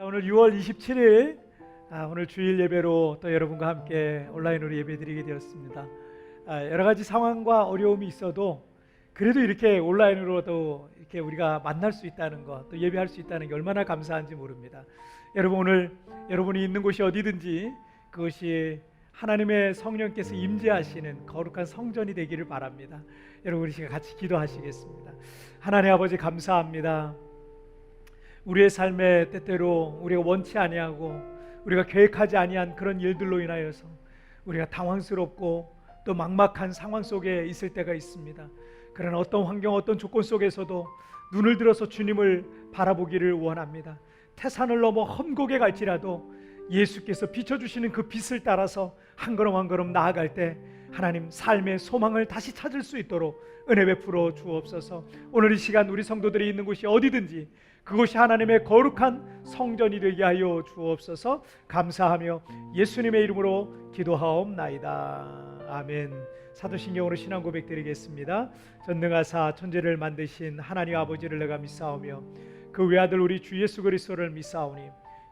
오늘 6월 27일 오늘 주일 예배로 또 여러분과 함께 온라인으로 예배드리게 되었습니다. 여러 가지 상황과 어려움이 있어도 그래도 이렇게 온라인으로도 이렇게 우리가 만날 수 있다는 것, 또 예배할 수 있다는 게 얼마나 감사한지 모릅니다. 여러분, 오늘 여러분이 있는 곳이 어디든지 그것이 하나님의 성령께서 임재하시는 거룩한 성전이 되기를 바랍니다. 여러분, 우리 시간 같이 기도하시겠습니다. 하나님 아버지, 감사합니다. 우리의 삶에 때때로 우리가 원치 아니하고 우리가 계획하지 아니한 그런 일들로 인하여서 우리가 당황스럽고 또 막막한 상황 속에 있을 때가 있습니다. 그러나 어떤 환경, 어떤 조건 속에서도 눈을 들어서 주님을 바라보기를 원합니다. 태산을 넘어 험곡에 갈지라도 예수께서 비춰주시는 그 빛을 따라서 한 걸음 한 걸음 나아갈 때 하나님 삶의 소망을 다시 찾을 수 있도록 은혜 베풀어 주옵소서. 오늘 이 시간 우리 성도들이 있는 곳이 어디든지 그곳이 하나님의 거룩한 성전이 되게 하여 주옵소서. 감사하며 예수님의 이름으로 기도하옵나이다. 아멘. 사도신경으로 신앙 고백 드리겠습니다. 전능하사 천지를 만드신 하나님 아버지를 내가 믿사오며 그 외아들 우리 주 예수 그리스도를 믿사오니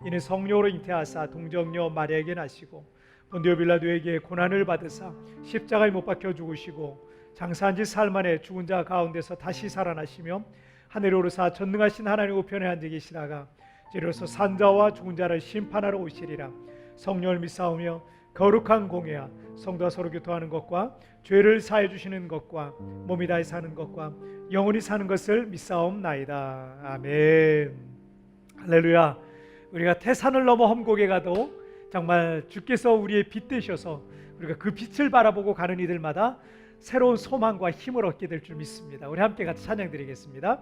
이는 성령으로 잉태하사 동정녀 마리아에게 나시고 본디오 빌라도에게 고난을 받으사 십자가에 못 박혀 죽으시고 장사한 지 사흘 만에 죽은 자 가운데서 다시 살아나시며 하늘에 오르사 전능하신 하나님 우편에 앉아 계시다가 이로써 산자와 죽은 자를 심판하러 오시리라. 성령을 믿사오며 거룩한 공회와 성도와 서로 교통하는 것과 죄를 사해 주시는 것과 몸이 다해 사는 것과 영원히 사는 것을 믿사옵나이다. 아멘. 할렐루야. 우리가 태산을 넘어 험곡에 가도 정말 주께서 우리의 빛 되셔서 우리가 그 빛을 바라보고 가는 이들마다 새로운 소망과 힘을 얻게 될 줄 믿습니다. 우리 함께 같이 찬양 드리겠습니다.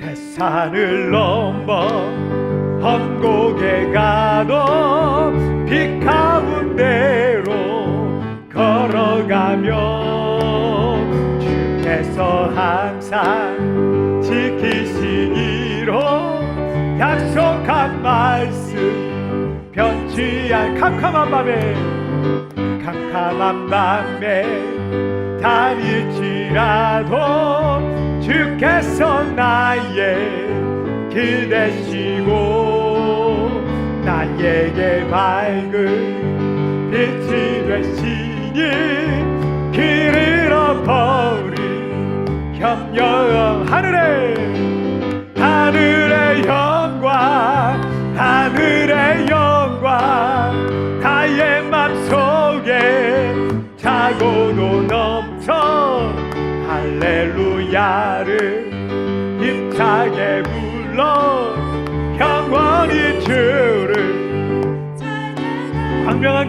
태산을 넘어 험곡에 가도 빛 가운데로 걸어가며 주께서 항상 지키시기로 약속한 말씀 변치 않 캄캄한 밤에 다닐지라도 주께서 나의 길 되시고 나에게 밝은 빛이 되시니 길 잃어버린 협력 하늘의 영광 나의 맘속에 차고도 넘쳐 할렐루야를 힘차게 불러 영원히 주를 광명한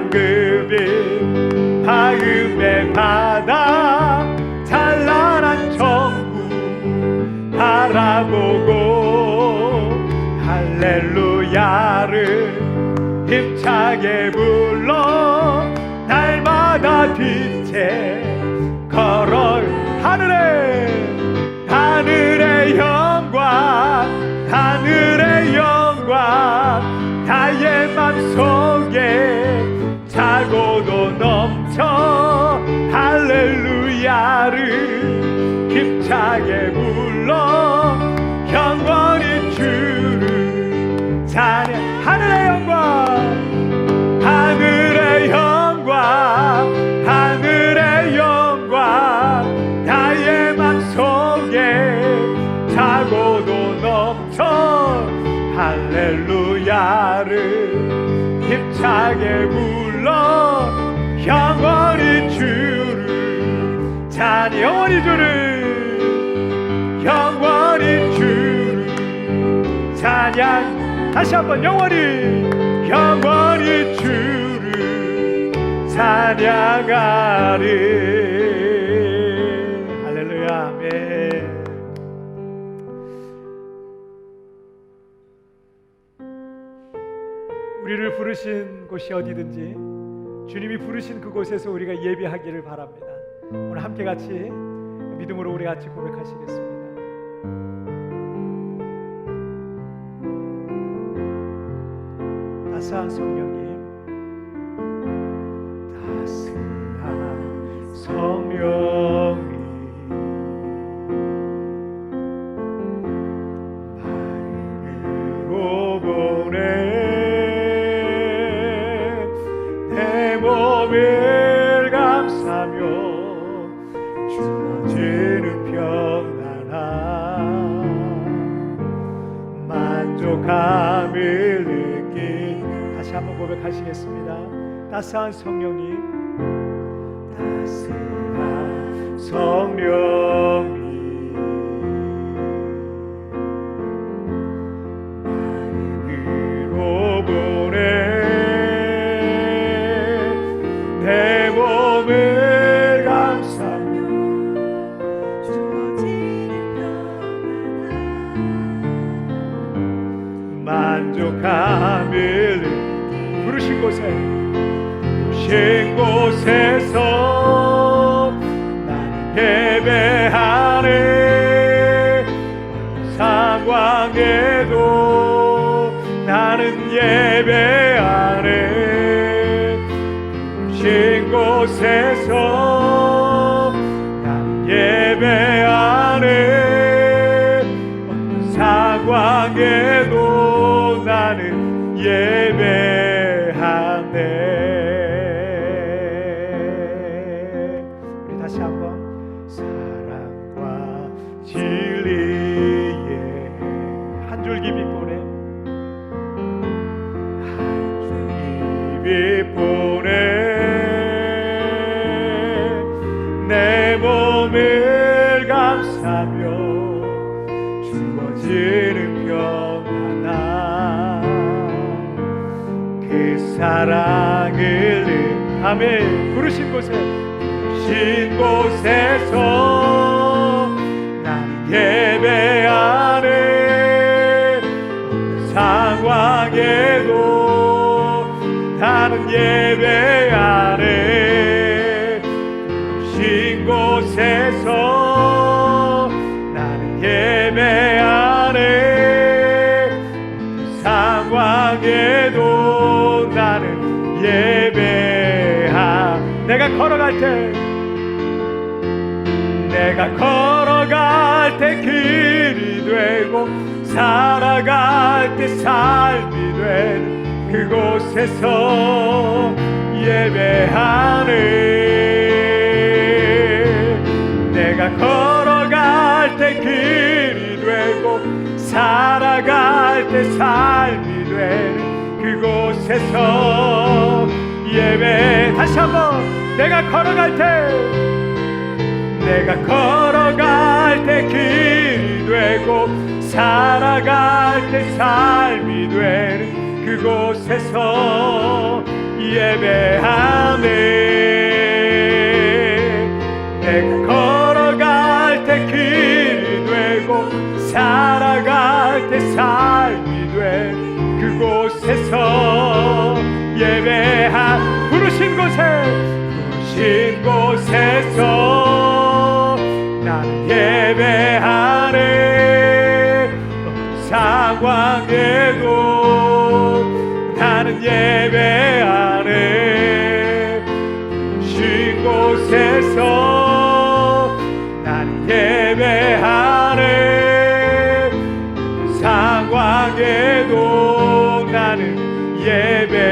금이 마음의 바다 찬란한 천국 바라보고 할렐루야를 힘차게 불러 날마다 빛에 걸어 하늘의 영광 나의 맘속에 차고도 넘쳐 할렐루야를 힘차게 불러 영원히 주를 찬양 하늘의 영광 나의 맘속에 차고도 넘쳐 할렐루야를 힘차게 불러 영원히 주를 찬양 영원히 주를 찬양 다시 한번 영원히 주를 찬양하리. 할렐루야. 아멘. 우리를 부르신 곳이 어디든지 주님이 부르신 그곳에서 우리가 예배하기를 바랍니다. 오늘 함께 같이 믿음으로 우리 같이 고백하시겠습니다. 따스한 성령님, 따스한 성령님, 마음으로 보내 내 몸을 감싸며 주어지는 편안함 만족함을 느끼. 다시 한번 고백하시겠습니다. 따스한 성령님, 따스한 성령님, 마음으로 보내 내 몸을 감싸며 주어지는 편안함 만족함을 부르신 곳에서 나는 예배하네. 상황에도 나는 예배하네. 부르신 곳에서 나는 예배하네. 어떤 상황에도 나는 예배하네. 우리 다시 한번 사랑과 진리에 한 줄기 빛보내 한 줄기 빛보내 내 몸을 감싸며 주어지는 평안함 그 사랑을 아멘. 부르신 곳에서 나는 예배하네. 어떤 상황에도 나는 예배하네. 부르신 곳에서 나는 예배하네. 어떤 상황에도 나는 예배하. 내가 걸어갈 때 길이 되고 살아갈 때 삶이 되는 그곳에서 예배하네. 내가 걸어갈 때 길이 되고 살아갈 때 삶이 되는 그곳에서 예배. 다시 한번 내가 걸어갈 때 길이 되고 살아갈 때 삶이 되는 그곳에서 예배하네. 내가 걸어갈 때 길이 되고 살아갈 때 삶이 되는 그곳에서 예배하. 부르신 곳에서 나는 예배하네. 상황에도 나는 예배하네. 부르신 곳에서 나는 예배하네. 상황에도 나는 예배.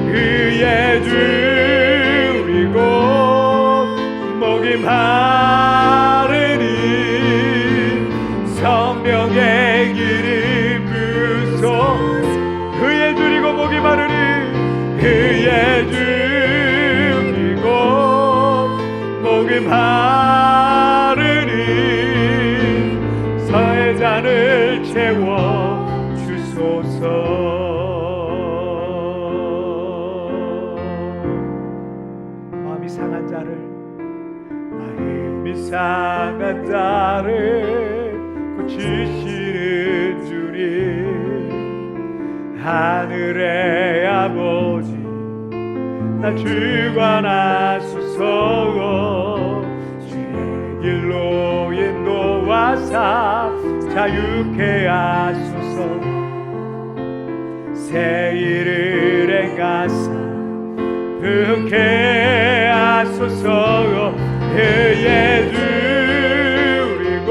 의에 줄이고 목이 마르니 성령의 길이 부서. 의에 줄이고 목이 마르니 의에 줄이고 목이 마르니 서의 잔을 채워 주소서. 상한 자를 고치시는 주님 하늘의 아버지 날 주관하소서. 주의 길로 인도하사 자유케 하소서. 새 일을 행하사 부흥케 하소서. 그의 누리고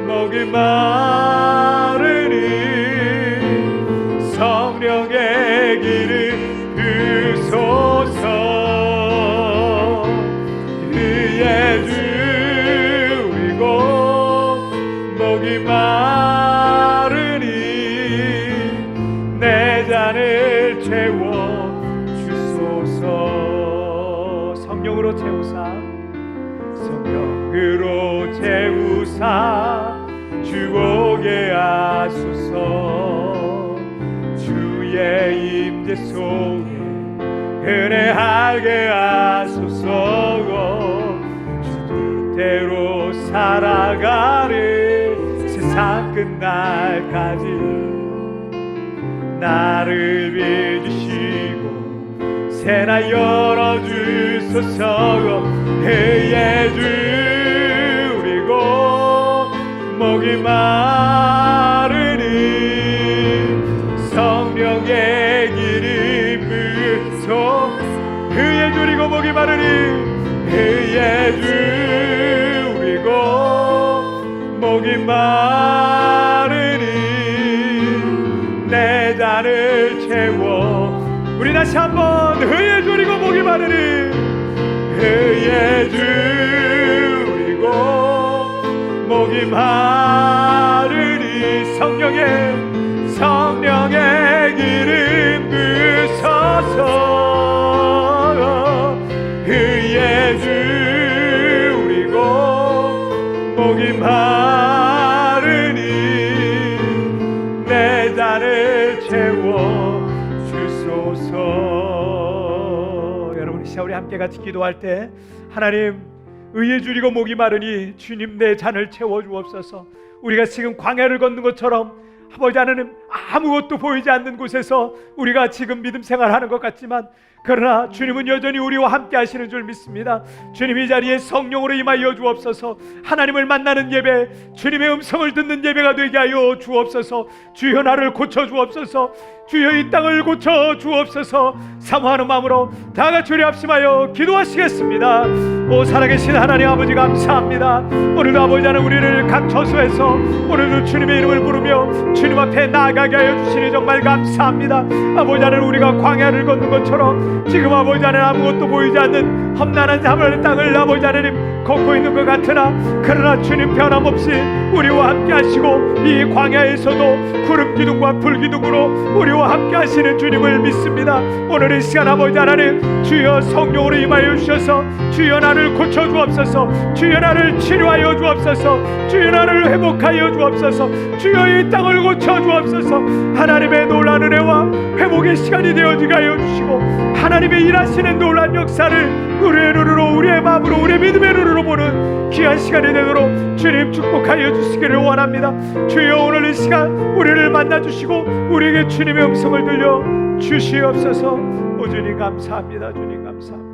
목이 마르니 성령의 길을 부소서. 그의 누리고 목이 마르니 내 잔을 채워 주소서. 성령으로 채우사, 성령으로 채우사 주오게 하소서. 주의 임재 속에 은혜하게 하소서. 주 뜻대로 살아가는 세상 끝날까지 나를 믿으시고 새나 열어주소서. 그의 누리고 목이 마르니 성령의 길이 부소. 그의 누리고 목이 마르니 그의 누리고 목이 마르니 내 잔을 채워. 우리 다시 한번 그의 누리고 목이 마르니 그의 누리고 목이 마르니 성령의 기름 부소서. 그의 누리고 목이 마르니 내 잔을 채워 주소서. 여러분, 이 시간 우리 함께 같이 기도할 때 하나님, 의에 줄이고 목이 마르니 주님 내 잔을 채워 주옵소서. 우리가 지금 광야를 걷는 것처럼 아버지 하나님, 아무것도 보이지 않는 곳에서 우리가 지금 믿음 생활하는 것 같지만 그러나 주님은 여전히 우리와 함께 하시는 줄 믿습니다. 주님, 이 자리에 성령으로 임하여 주옵소서. 하나님을 만나는 예배, 주님의 음성을 듣는 예배가 되게 하여 주옵소서. 주여 나를 고쳐 주옵소서. 주여 이 땅을 고쳐 주옵소서. 사모하는 마음으로 다 같이 우리 합심하여 기도하시겠습니다. 오 살아계신 하나님 아버지, 감사합니다. 오늘도 아버지 하나님, 우리를 각 처소에서 오늘도 주님의 이름을 부르며 주님 앞에 나아가게 하여 주시니 정말 감사합니다. 아버지 하나님, 우리가 광야를 걷는 것처럼 지금 아버지 하나님 아무것도 보이지 않는 험난한 하늘의 땅을 아버지 하나님 걷고 있는 것 같으나 그러나 주님 변함없이 우리와 함께 하시고 이 광야에서도 구름 기둥과 불 기둥으로 우리와 함께 하시는 주님을 믿습니다. 오늘 이 시간 아버지 하나님, 주여 성령으로 임하여 주셔서 주여 나를 고쳐 주옵소서. 주여 나를 치료하여 주옵소서. 주여 나를 회복하여 주옵소서. 주여 이 땅을 고쳐 주옵소서. 하나님의 놀라운 은혜와 회복의 시간이 되어지게 하여 주시고 하나님의 일하시는 놀라운 역사를 우리의 눈으로, 우리의 마음으로, 우리의 믿음의 눈으로 보는 귀한 시간이 되도록 주님 축복하여 주시기를 원합니다. 주여 오늘 이 시간 우리를 만나주시고 우리에게 주님의 음성을 들려 주시옵소서. 오 주님 감사합니다. 주님 감사합니다.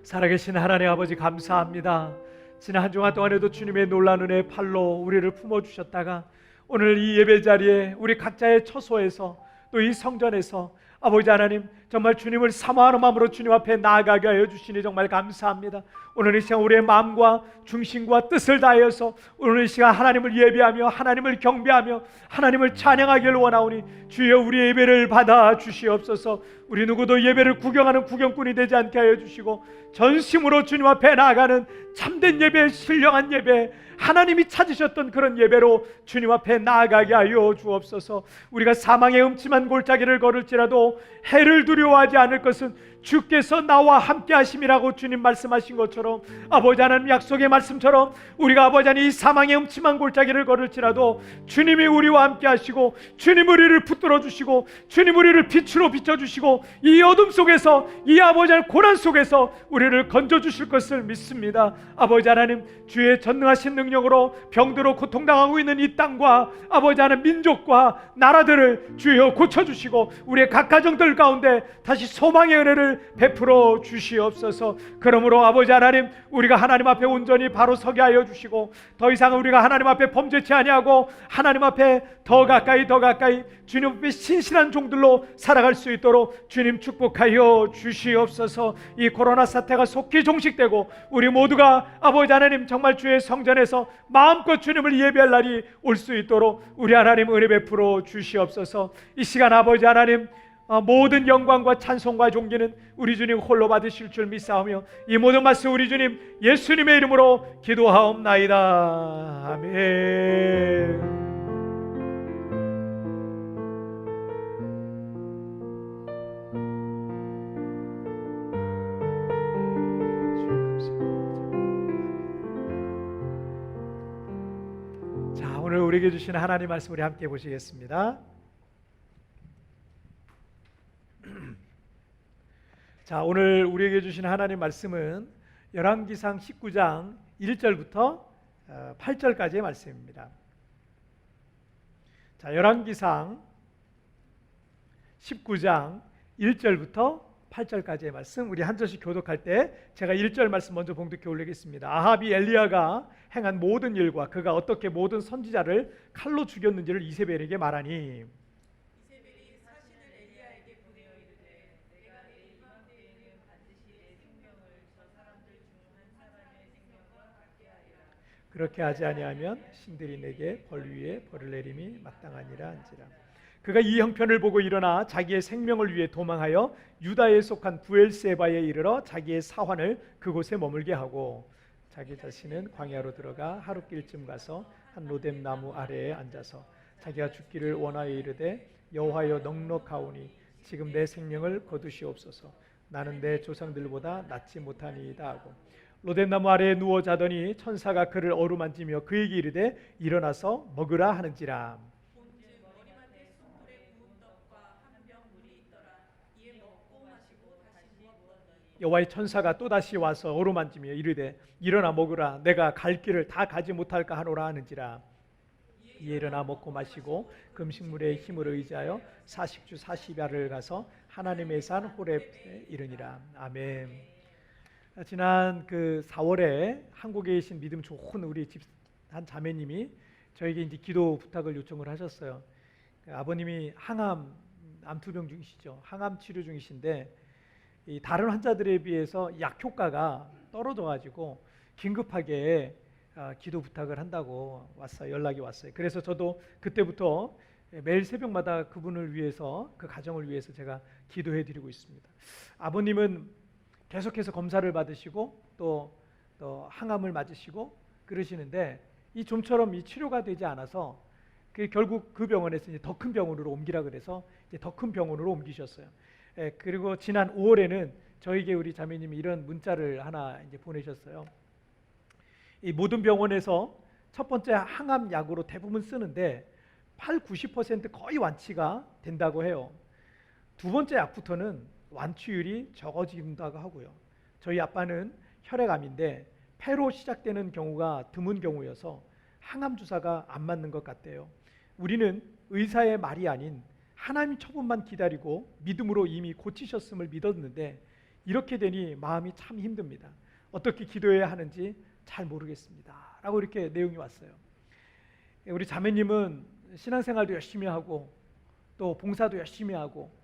살아계신 하나님 아버지, 감사합니다. 지난 한 주간 동안에도 주님의 놀라운 은혜의 팔로 우리를 품어주셨다가 오늘 이 예배 자리에 우리 각자의 처소에서 또 이 성전에서 아버지 하나님, 정말 주님을 사모하는 마음으로 주님 앞에 나아가게 하여 주시니 정말 감사합니다. 오늘 이 시간 우리의 마음과 중심과 뜻을 다하여서 오늘 이 시간 하나님을 예배하며 하나님을 경배하며 하나님을 찬양하기를 원하오니 주여 우리의 예배를 받아 주시옵소서. 우리 누구도 예배를 구경하는 구경꾼이 되지 않게 하여 주시고 전심으로 주님 앞에 나아가는 참된 예배, 신령한 예배, 하나님이 찾으셨던 그런 예배로 주님 앞에 나아가게 하여 주옵소서. 우리가 사망의 음침한 골짜기를 걸을지라도 해를 두려워하지 않을 것은 주께서 나와 함께 하심이라고 주님 말씀하신 것처럼 아버지 하나님 약속의 말씀처럼 우리가 아버지 하나님 이 사망의 음침한 골짜기를 걸을지라도 주님이 우리와 함께 하시고 주님 우리를 붙들어 주시고 주님 우리를 빛으로 비춰주시고 이 어둠 속에서 이 아버지 하나님 고난 속에서 우리를 건져주실 것을 믿습니다. 아버지 하나님, 주의 전능하신 능력으로 병들어 고통당하고 있는 이 땅과 아버지 하나님 민족과 나라들을 주여 고쳐주시고 우리의 각 가정들 가운데 다시 소망의 은혜를 은혜를 베풀어 주시옵소서. 그러므로 아버지 하나님, 우리가 하나님 앞에 온전히 바로 서게 하여 주시고, 더 이상 우리가 하나님 앞에 범죄치 아니하고 하나님 앞에 더 가까이 주님 앞에 신실한 종들로 살아갈 수 있도록 주님 축복하여 주시옵소서. 이 코로나 사태가 속히 종식되고 우리 모두가 아버지 하나님 정말 주의 성전에서 마음껏 주님을 예배할 날이 올 수 있도록 우리 하나님 은혜 베풀어 주시옵소서. 이 시간 아버지 하나님, 모든 영광과 찬송과 존귀는 우리 주님 홀로 받으실 줄 믿사오며, 이 모든 말씀 우리 주님 예수님의 이름으로 기도하옵나이다. 아멘. 자, 오늘 우리에게 주신 하나님 말씀 우리 함께 보시겠습니다. 자, 오늘 우리에게 주신 하나님 말씀은 열왕기상 19장 1절부터 8절까지의 말씀입니다. 자, 열왕기상 19장 1절부터 8절까지의 말씀, 우리 한 절씩 교독할 때 제가 1절 말씀 먼저 봉독해 올리겠습니다. 아합이 엘리야가 행한 모든 일과 그가 어떻게 모든 선지자를 칼로 죽였는지를 이세벨에게 말하니, 그렇게 하지 아니하면 신들이 내게 벌 위에 벌을 내림이 마땅하니라 한지라. 그가 이 형편을 보고 일어나 자기의 생명을 위해 도망하여 유다에 속한 부엘세바에 이르러 자기의 사환을 그곳에 머물게 하고, 자기 자신은 광야로 들어가 하룻길쯤 가서 한 로뎀 나무 아래에 앉아서 자기가 죽기를 원하여 이르되, 여호와여 넉넉하오니 지금 내 생명을 거두시옵소서. 나는 내 조상들보다 낫지 못하니이다 하고, 로뎀나무 아래에 누워 자더니 천사가 그를 어루만지며 그에게 이르되 일어나서 먹으라 하는지라. 여호와의 천사가 또다시 와서 어루만지며 이르되 일어나 먹으라, 내가 갈 길을 다 가지 못할까 하노라 하는지라. 이에 일어나 먹고 마시고 금식물의 힘을 의지하여 40주 40야를 가서 하나님의 산 호렙에 이르니라. 아멘. 지난 그 4월에 한국에 계신 믿음 좋은 우리 집 한 자매님이 저에게 이제 기도 부탁을 요청을 하셨어요. 아버님이 항암 암투병 중이시죠. 항암 치료 중이신데 이 다른 환자들에 비해서 약 효과가 떨어져가지고 긴급하게 기도 부탁을 한다고 연락이 왔어요. 그래서 저도 그때부터 매일 새벽마다 그분을 위해서, 그 가정을 위해서 제가 기도해드리고 있습니다. 아버님은 계속해서 검사를 받으시고 또 항암을 맞으시고 그러시는데 이 좀처럼 이 치료가 되지 않아서 결국 그 병원에서 이제 더 큰 병원으로 옮기라 그래서 이제 더 큰 병원으로 옮기셨어요. 그리고 지난 5월에는 저에게 우리 자매님이 이런 문자를 하나 이제 보내셨어요. 이 모든 병원에서 첫 번째 항암 약으로 대부분 쓰는데 80-90% 거의 완치가 된다고 해요. 두 번째 약부터는 완치율이 적어진다고 하고요. 저희 아빠는 혈액암인데 폐로 시작되는 경우가 드문 경우여서 항암 주사가 안 맞는 것 같대요. 우리는 의사의 말이 아닌 하나님 처분만 기다리고 믿음으로 이미 고치셨음을 믿었는데 이렇게 되니 마음이 참 힘듭니다. 어떻게 기도해야 하는지 잘 모르겠습니다. 라고 이렇게 내용이 왔어요. 우리 자매님은 신앙생활도 열심히 하고 또 봉사도 열심히 하고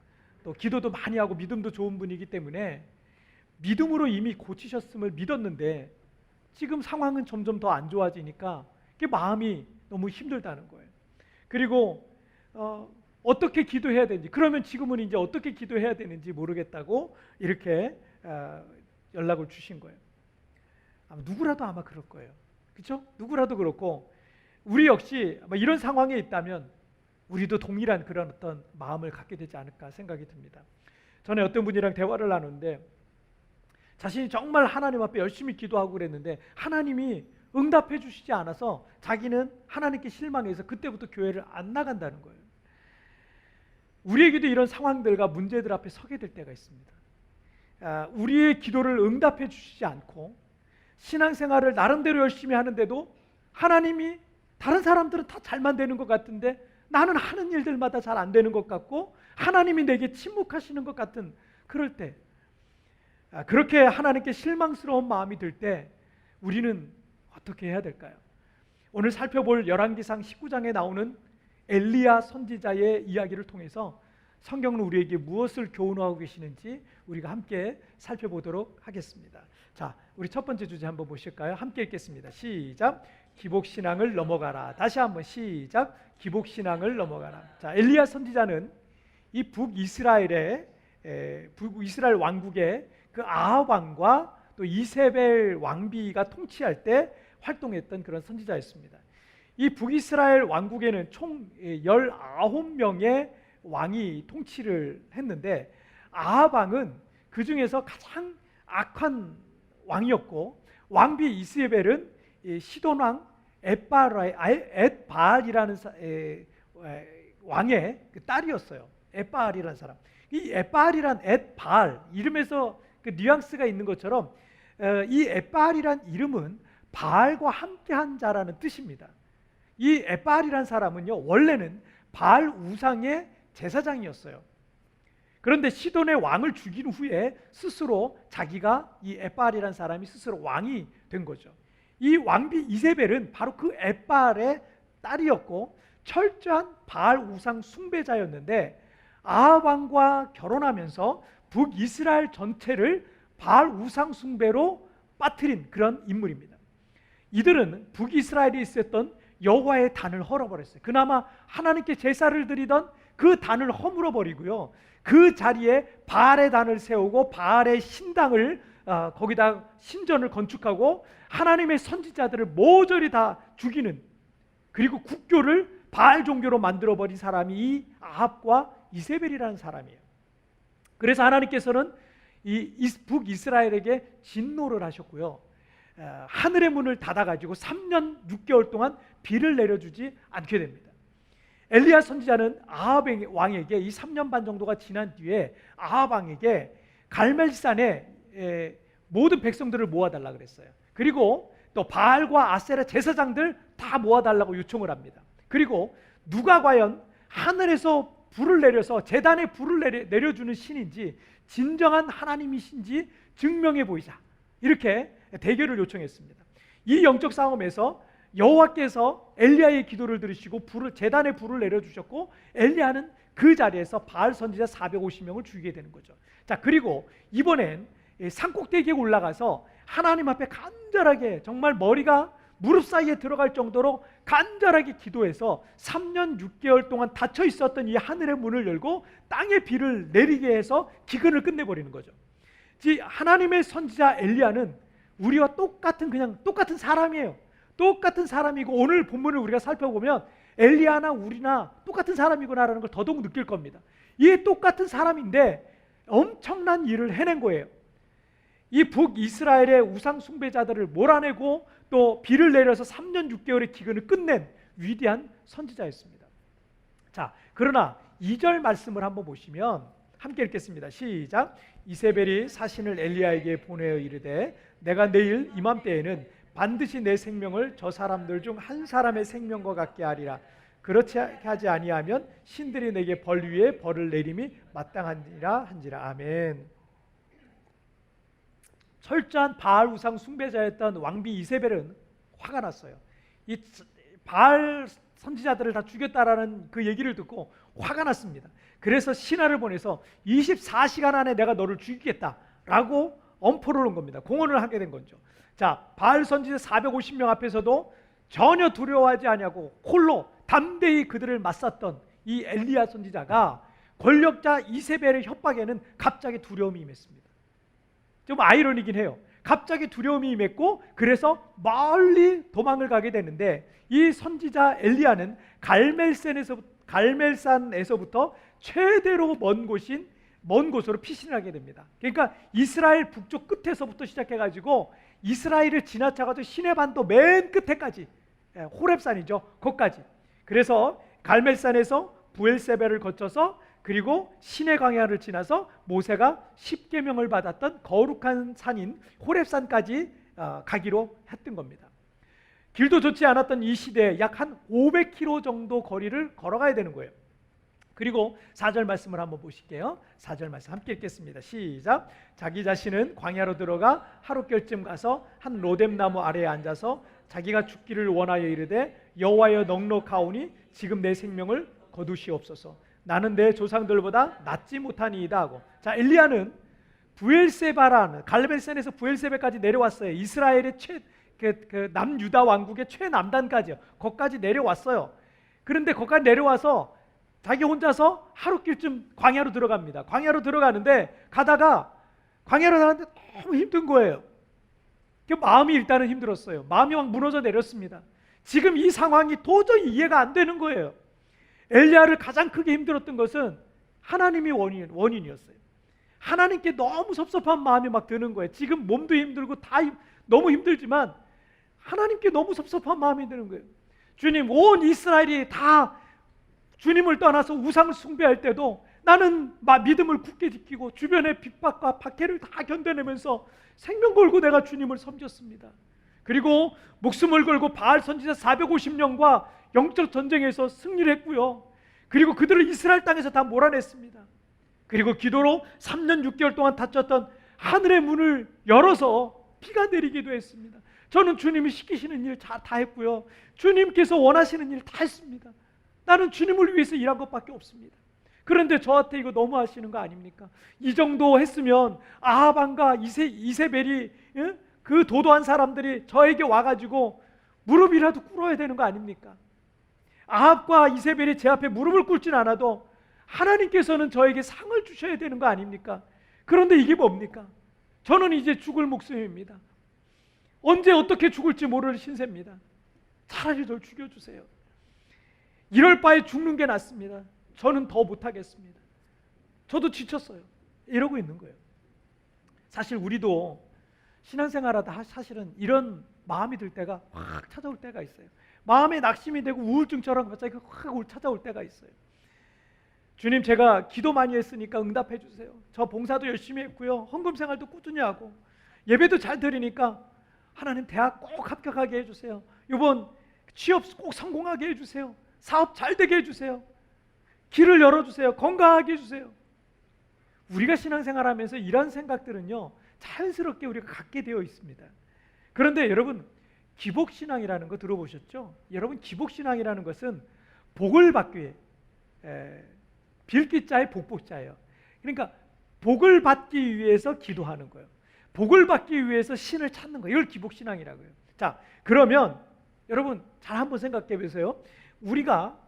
또 기도도 많이 하고 믿음도 좋은 분이기 때문에 믿음으로 이미 고치셨음을 믿었는데 지금 상황은 점점 더 안 좋아지니까 마음이 너무 힘들다는 거예요. 그리고 어떻게 기도해야 되는지, 그러면 지금은 이제 어떻게 기도해야 되는지 모르겠다고 이렇게 연락을 주신 거예요. 누구라도 아마 그럴 거예요. 그렇죠? 누구라도 그렇고 우리 역시 아마 이런 상황에 있다면 우리도 동일한 그런 어떤 마음을 갖게 되지 않을까 생각이 듭니다. 전에 어떤 분이랑 대화를 나누는데 자신이 정말 하나님 앞에 열심히 기도하고 그랬는데 하나님이 응답해 주시지 않아서 자기는 하나님께 실망해서 그때부터 교회를 안 나간다는 거예요. 우리에게도 이런 상황들과 문제들 앞에 서게 될 때가 있습니다. 우리의 기도를 응답해 주시지 않고 신앙생활을 나름대로 열심히 하는데도 하나님이 다른 사람들은 다 잘만 되는 것 같은데 나는 하는 일들마다 잘 안 되는 것 같고 하나님이 내게 침묵하시는 것 같은 그럴 때 그렇게 하나님께 실망스러운 마음이 들 때 우리는 어떻게 해야 될까요? 오늘 살펴볼 열왕기상 19장에 나오는 엘리야 선지자의 이야기를 통해서 성경은 우리에게 무엇을 교훈하고 계시는지 우리가 함께 살펴보도록 하겠습니다. 자, 우리 첫 번째 주제 한번 보실까요? 함께 읽겠습니다. 시작. 기복신앙을 넘어가라. 다시 한번 시작. 기복신앙을 넘어가라. 자, 엘리야 선지자는 이 북이스라엘 왕국의 그 아합 왕과 또 이세벨 왕비가 통치할 때 활동했던 그런 선지자였습니다. 이 북이스라엘 왕국에는 총 19명의 왕이 통치를 했는데 아합 왕은 그 중에서 가장 악한 왕이었고 왕비 이세벨은 시돈 왕 엣바알이라는 왕의 딸이었어요. 엣바알이라는 사람. 이 엣바알이란 엣바알 이름에서 그 뉘앙스가 있는 것처럼 이 엣바알이란 이름은 바알과 함께한 자라는 뜻입니다. 이 엣바알이란 사람은요 원래는 바알 우상의 제사장이었어요. 그런데 시돈의 왕을 죽인 후에 스스로 자기가 이 엣바알이란 사람이 스스로 왕이 된 거죠. 이 왕비 이세벨은 바로 그 엣바알의 딸이었고 철저한 바알 우상 숭배자였는데 아합 왕과 결혼하면서 북이스라엘 전체를 바알 우상 숭배로 빠뜨린 그런 인물입니다. 이들은 북이스라엘에 있었던 여호와의 단을 헐어버렸어요. 그나마 하나님께 제사를 드리던 그 단을 허물어 버리고요. 그 자리에 바알의 단을 세우고 바알의 신당을 거기다 신전을 건축하고 하나님의 선지자들을 모조리 다 죽이는, 그리고 국교를 바알 종교로 만들어 버린 사람이 이 아합과 이세벨이라는 사람이에요. 그래서 하나님께서는 이 북이스라엘에게 진노를 하셨고요. 하늘의 문을 닫아가지고 3년 6개월 동안 비를 내려주지 않게 됩니다. 엘리야 선지자는 아합 왕에게 이 3년 반 정도가 지난 뒤에 아합 왕에게 갈멜산에 모든 백성들을 모아달라 그랬어요. 그리고 또 바알과 아세라 제사장들 다 모아달라고 요청을 합니다. 그리고 누가 과연 하늘에서 불을 내려서 제단에 불을 내려주는 신인지 진정한 하나님이신지 증명해 보이자, 이렇게 대결을 요청했습니다. 이 영적 싸움에서 여호와께서 엘리야의 기도를 들으시고 제단에 불을 내려주셨고 엘리야는 그 자리에서 바알 선지자 450명을 죽이게 되는 거죠. 자, 그리고 이번엔 산꼭대기에 올라가서 하나님 앞에 간절하게, 정말 머리가 무릎 사이에 들어갈 정도로 간절하게 기도해서 3년 6개월 동안 닫혀 있었던 이 하늘의 문을 열고 땅에 비를 내리게 해서 기근을 끝내버리는 거죠. 하나님의 선지자 엘리야는 우리와 똑같은 사람이에요. 똑같은 사람이고, 오늘 본문을 우리가 살펴보면 엘리야나 우리나 똑같은 사람이구나라는 걸 더더욱 느낄 겁니다. 이 똑같은 사람인데 엄청난 일을 해낸 거예요. 이 북이스라엘의 우상 숭배자들을 몰아내고 또 비를 내려서 3년 6개월의 기근을 끝낸 위대한 선지자였습니다. 자, 그러나 2절 말씀을 한번 보시면 함께 읽겠습니다. 시작. 이세벨이 사신을 엘리야에게 보내어 이르되 내가 내일 이맘때에는 반드시 내 생명을 저 사람들 중 한 사람의 생명과 같게 하리라. 그렇지 하지 아니하면 신들이 내게 벌 위에 벌을 내림이 마땅하니라 한지라. 아멘. 철저한 바알 우상 숭배자였던 왕비 이세벨은 화가 났어요. 이 바알 선지자들을 다 죽였다라는 그 얘기를 듣고 화가 났습니다. 그래서 신하를 보내서 24시간 안에 내가 너를 죽이겠다라고 엄포를 놓은 겁니다. 공언을 하게 된 거죠. 자, 바알 선지자 450명 앞에서도 전혀 두려워하지 아니하고 홀로 담대히 그들을 맞섰던 이 엘리야 선지자가 권력자 이세벨의 협박에는 갑자기 두려움이 임했습니다. 좀 아이러니긴 해요. 갑자기 두려움이 임했고 그래서 멀리 도망을 가게 되는데, 이 선지자 엘리야는 갈멜산에서부터 최대로 먼 곳으로 피신을 하게 됩니다. 그러니까 이스라엘 북쪽 끝에서부터 시작해가지고 이스라엘을 지나쳐가지고 시내반도 맨 끝에까지, 호렙산이죠, 거기까지. 그래서 갈멜산에서 부엘세벨을 거쳐서 그리고 시내 광야를 지나서 모세가 10계명을 받았던 거룩한 산인 호렙산까지 가기로 했던 겁니다. 길도 좋지 않았던 이 시대에 약 한 500km 정도 거리를 걸어가야 되는 거예요. 그리고 4절 말씀을 한번 보실게요. 4절 말씀 함께 읽겠습니다. 시작. 자기 자신은 광야로 들어가 하룻결쯤 가서 한 로뎀나무 아래에 앉아서 자기가 죽기를 원하여 이르되 여호와여 넉넉하오니 지금 내 생명을 거두시옵소서. 나는 내 조상들보다 낫지 못하니이다 하고. 자, 엘리야는 부엘세바라는 갈멜산에서 부엘세바까지 내려왔어요. 이스라엘의 남유다 왕국의 최남단까지요. 거기까지 내려왔어요. 그런데 거기까지 내려와서 자기 혼자서 하룻길쯤 광야로 들어갑니다. 광야로 들어가는데 가다가 광야로 가는데 너무 힘든 거예요. 마음이 일단은 힘들었어요. 마음이 막 무너져 내렸습니다. 지금 이 상황이 도저히 이해가 안 되는 거예요. 엘리야를 가장 크게 힘들었던 것은 하나님이 원인이었어요. 하나님께 너무 섭섭한 마음이 막 드는 거예요. 지금 몸도 힘들고 다 너무 힘들지만 하나님께 너무 섭섭한 마음이 드는 거예요. 주님, 온 이스라엘이 다 주님을 떠나서 우상을 숭배할 때도 나는 믿음을 굳게 지키고 주변의 핍박과 박해를 다 견뎌내면서 생명 걸고 내가 주님을 섬겼습니다. 그리고 목숨을 걸고 바알 선지자 450명과 영적 전쟁에서 승리를 했고요. 그리고 그들을 이스라엘 땅에서 다 몰아냈습니다. 그리고 기도로 3년 6개월 동안 닫혔던 하늘의 문을 열어서 비가 내리기도 했습니다. 저는 주님이 시키시는 일 다 했고요. 주님께서 원하시는 일 다 했습니다. 나는 주님을 위해서 일한 것밖에 없습니다. 그런데 저한테 이거 너무 하시는 거 아닙니까? 이 정도 했으면 아합왕과 이세벨이 그 도도한 사람들이 저에게 와가지고 무릎이라도 꿇어야 되는 거 아닙니까? 아합과 이세벨이 제 앞에 무릎을 꿇진 않아도 하나님께서는 저에게 상을 주셔야 되는 거 아닙니까? 그런데 이게 뭡니까? 저는 이제 죽을 목숨입니다. 언제 어떻게 죽을지 모를 신세입니다. 차라리 저를 죽여주세요. 이럴 바에 죽는 게 낫습니다. 저는 더 못하겠습니다. 저도 지쳤어요. 이러고 있는 거예요. 사실 우리도 신앙생활하다 사실은 이런 마음이 들 때가 확 찾아올 때가 있어요. 마음에 낙심이 되고 우울증처럼 갑자기 확 찾아올 때가 있어요. 주님, 제가 기도 많이 했으니까 응답해 주세요. 저 봉사도 열심히 했고요. 헌금 생활도 꾸준히 하고 예배도 잘 드리니까 하나님 대학 꼭 합격하게 해주세요. 이번 취업 꼭 성공하게 해주세요. 사업 잘 되게 해주세요. 길을 열어주세요. 건강하게 해주세요. 우리가 신앙생활하면서 이런 생각들은요 자연스럽게 우리가 갖게 되어 있습니다. 그런데 여러분, 기복신앙이라는 거 들어보셨죠? 여러분, 기복신앙이라는 것은 복을 받기 위해 빌기자의 복복자예요. 그러니까 복을 받기 위해서 기도하는 거예요. 복을 받기 위해서 신을 찾는 거예요. 이걸 기복신앙이라고 해요. 자, 그러면 여러분 잘 한번 생각해 보세요. 우리가